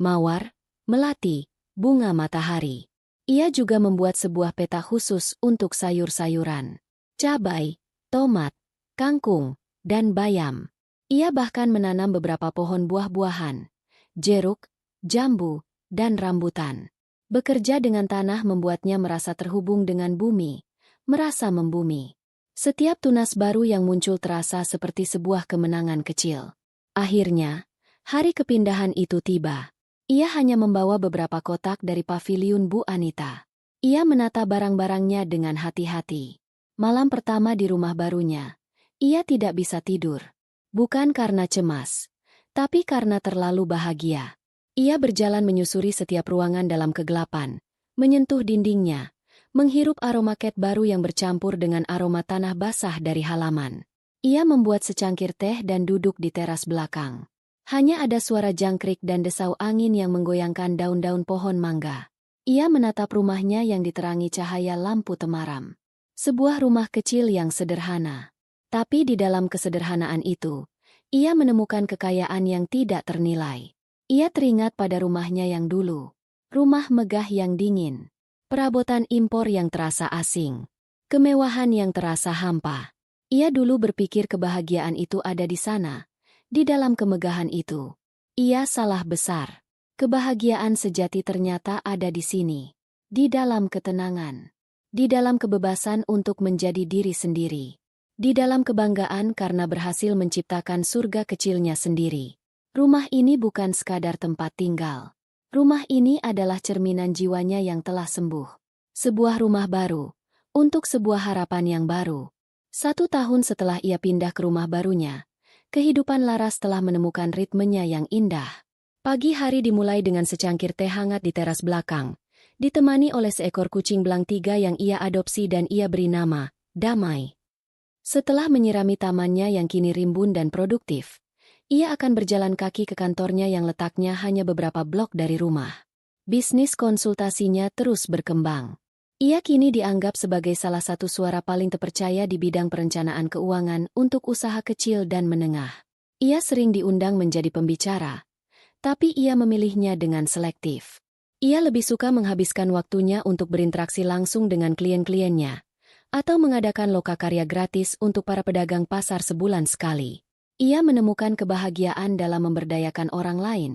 mawar, melati, bunga matahari. Ia juga membuat sebuah peta khusus untuk sayur-sayuran, cabai, tomat, kangkung, dan bayam. Ia bahkan menanam beberapa pohon buah-buahan, jeruk, jambu, dan rambutan. Bekerja dengan tanah membuatnya merasa terhubung dengan bumi, merasa membumi. Setiap tunas baru yang muncul terasa seperti sebuah kemenangan kecil. Akhirnya, hari kepindahan itu tiba. Ia hanya membawa beberapa kotak dari paviliun Bu Anita. Ia menata barang-barangnya dengan hati-hati. Malam pertama di rumah barunya, ia tidak bisa tidur. Bukan karena cemas, tapi karena terlalu bahagia. Ia berjalan menyusuri setiap ruangan dalam kegelapan, menyentuh dindingnya, menghirup aroma cat baru yang bercampur dengan aroma tanah basah dari halaman. Ia membuat secangkir teh dan duduk di teras belakang. Hanya ada suara jangkrik dan desau angin yang menggoyangkan daun-daun pohon mangga. Ia menatap rumahnya yang diterangi cahaya lampu temaram. Sebuah rumah kecil yang sederhana. Tapi di dalam kesederhanaan itu, ia menemukan kekayaan yang tidak ternilai. Ia teringat pada rumahnya yang dulu. Rumah megah yang dingin. Perabotan impor yang terasa asing. Kemewahan yang terasa hampa. Ia dulu berpikir kebahagiaan itu ada di sana. Di dalam kemegahan itu. Ia salah besar. Kebahagiaan sejati ternyata ada di sini. Di dalam ketenangan. Di dalam kebebasan untuk menjadi diri sendiri. Di dalam kebanggaan karena berhasil menciptakan surga kecilnya sendiri. Rumah ini bukan sekadar tempat tinggal. Rumah ini adalah cerminan jiwanya yang telah sembuh. Sebuah rumah baru, untuk sebuah harapan yang baru. 1 tahun setelah ia pindah ke rumah barunya, kehidupan Laras telah menemukan ritmenya yang indah. Pagi hari dimulai dengan secangkir teh hangat di teras belakang, ditemani oleh seekor kucing belang 3 yang ia adopsi dan ia beri nama, Damai. Setelah menyirami tamannya yang kini rimbun dan produktif, ia akan berjalan kaki ke kantornya yang letaknya hanya beberapa blok dari rumah. Bisnis konsultasinya terus berkembang. Ia kini dianggap sebagai salah satu suara paling terpercaya di bidang perencanaan keuangan untuk usaha kecil dan menengah. Ia sering diundang menjadi pembicara, tapi ia memilihnya dengan selektif. Ia lebih suka menghabiskan waktunya untuk berinteraksi langsung dengan klien-kliennya, atau mengadakan lokakarya gratis untuk para pedagang pasar sebulan sekali. Ia menemukan kebahagiaan dalam memberdayakan orang lain,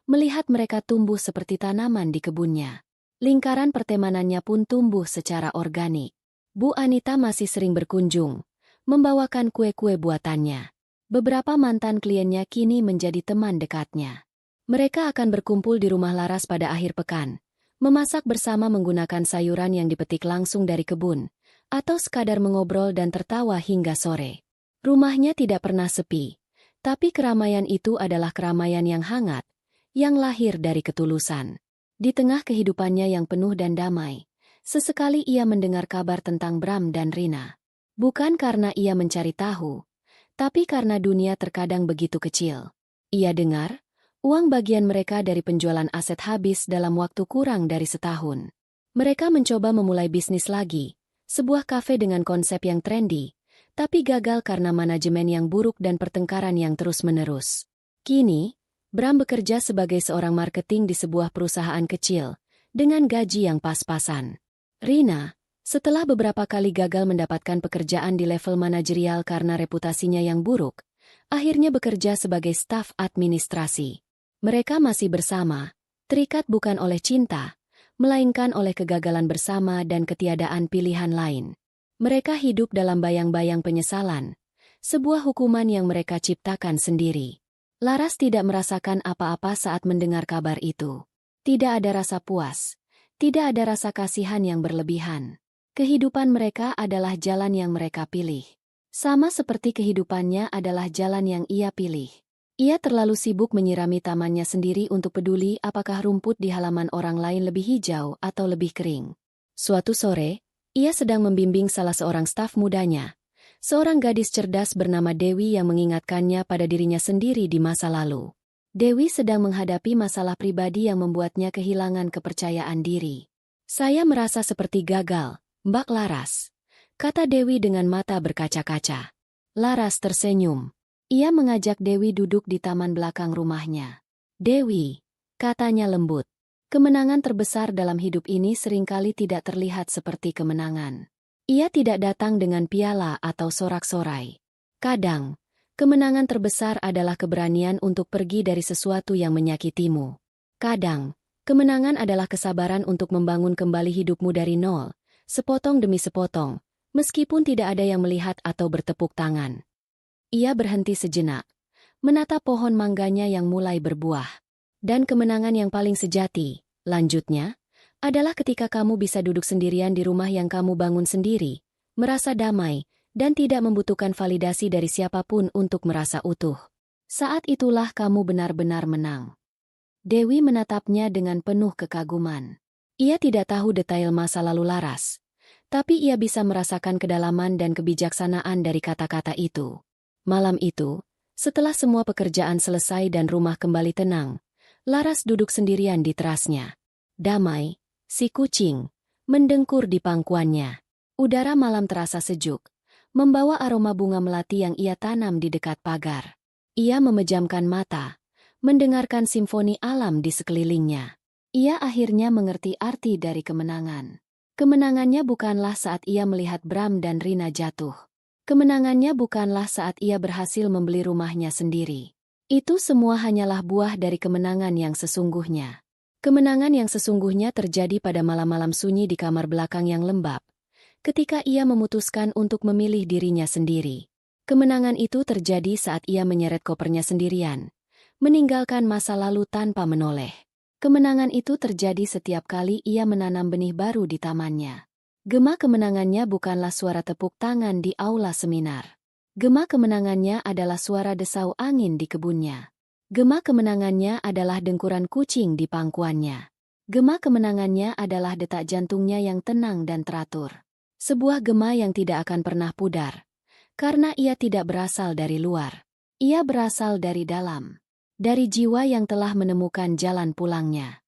melihat mereka tumbuh seperti tanaman di kebunnya. Lingkaran pertemanannya pun tumbuh secara organik. Bu Anita masih sering berkunjung, membawakan kue-kue buatannya. Beberapa mantan kliennya kini menjadi teman dekatnya. Mereka akan berkumpul di rumah Laras pada akhir pekan, memasak bersama menggunakan sayuran yang dipetik langsung dari kebun, atau sekadar mengobrol dan tertawa hingga sore. Rumahnya tidak pernah sepi, tapi keramaian itu adalah keramaian yang hangat, yang lahir dari ketulusan. Di tengah kehidupannya yang penuh dan damai, sesekali ia mendengar kabar tentang Bram dan Rina. Bukan karena ia mencari tahu, tapi karena dunia terkadang begitu kecil. Ia dengar, uang bagian mereka dari penjualan aset habis dalam waktu kurang dari setahun. Mereka mencoba memulai bisnis lagi, sebuah kafe dengan konsep yang trendy, tapi gagal karena manajemen yang buruk dan pertengkaran yang terus-menerus. Kini, Bram bekerja sebagai seorang marketing di sebuah perusahaan kecil, dengan gaji yang pas-pasan. Rina, setelah beberapa kali gagal mendapatkan pekerjaan di level manajerial karena reputasinya yang buruk, Akhirnya bekerja sebagai staf administrasi. Mereka masih bersama, terikat bukan oleh cinta, melainkan oleh kegagalan bersama dan ketiadaan pilihan lain. Mereka hidup dalam bayang-bayang penyesalan, sebuah hukuman yang mereka ciptakan sendiri. Laras tidak merasakan apa-apa saat mendengar kabar itu. Tidak ada rasa puas, tidak ada rasa kasihan yang berlebihan. Kehidupan mereka adalah jalan yang mereka pilih. Sama seperti kehidupannya adalah jalan yang ia pilih. Ia terlalu sibuk menyirami tamannya sendiri untuk peduli apakah rumput di halaman orang lain lebih hijau atau lebih kering. Suatu sore, ia sedang membimbing salah seorang staf mudanya. Seorang gadis cerdas bernama Dewi yang mengingatkannya pada dirinya sendiri di masa lalu. Dewi sedang menghadapi masalah pribadi yang membuatnya kehilangan kepercayaan diri. "Saya merasa seperti gagal, Mbak Laras," kata Dewi dengan mata berkaca-kaca. Laras tersenyum. Ia mengajak Dewi duduk di taman belakang rumahnya. "Dewi," katanya lembut, "kemenangan terbesar dalam hidup ini seringkali tidak terlihat seperti kemenangan. Ia tidak datang dengan piala atau sorak-sorai. Kadang, kemenangan terbesar adalah keberanian untuk pergi dari sesuatu yang menyakitimu. Kadang, kemenangan adalah kesabaran untuk membangun kembali hidupmu dari nol, sepotong demi sepotong, meskipun tidak ada yang melihat atau bertepuk tangan." Ia berhenti sejenak, menatap pohon mangganya yang mulai berbuah. "Dan kemenangan yang paling sejati," lanjutnya, "adalah ketika kamu bisa duduk sendirian di rumah yang kamu bangun sendiri, merasa damai, dan tidak membutuhkan validasi dari siapapun untuk merasa utuh. Saat itulah kamu benar-benar menang." Dewi menatapnya dengan penuh kekaguman. Ia tidak tahu detail masa lalu Laras, tapi ia bisa merasakan kedalaman dan kebijaksanaan dari kata-kata itu. Malam itu, setelah semua pekerjaan selesai dan rumah kembali tenang, Laras duduk sendirian di terasnya. Damai, si kucing, mendengkur di pangkuannya. Udara malam terasa sejuk, membawa aroma bunga melati yang ia tanam di dekat pagar. Ia memejamkan mata, mendengarkan simfoni alam di sekelilingnya. Ia akhirnya mengerti arti dari kemenangan. Kemenangannya bukanlah saat ia melihat Bram dan Rina jatuh. Kemenangannya bukanlah saat ia berhasil membeli rumahnya sendiri. Itu semua hanyalah buah dari kemenangan yang sesungguhnya. Kemenangan yang sesungguhnya terjadi pada malam-malam sunyi di kamar belakang yang lembab, ketika ia memutuskan untuk memilih dirinya sendiri. Kemenangan itu terjadi saat ia menyeret kopernya sendirian, meninggalkan masa lalu tanpa menoleh. Kemenangan itu terjadi setiap kali ia menanam benih baru di tamannya. Gema kemenangannya bukanlah suara tepuk tangan di aula seminar. Gema kemenangannya adalah suara desau angin di kebunnya. Gema kemenangannya adalah dengkuran kucing di pangkuannya. Gema kemenangannya adalah detak jantungnya yang tenang dan teratur. Sebuah gema yang tidak akan pernah pudar, karena ia tidak berasal dari luar. Ia berasal dari dalam. Dari jiwa yang telah menemukan jalan pulangnya.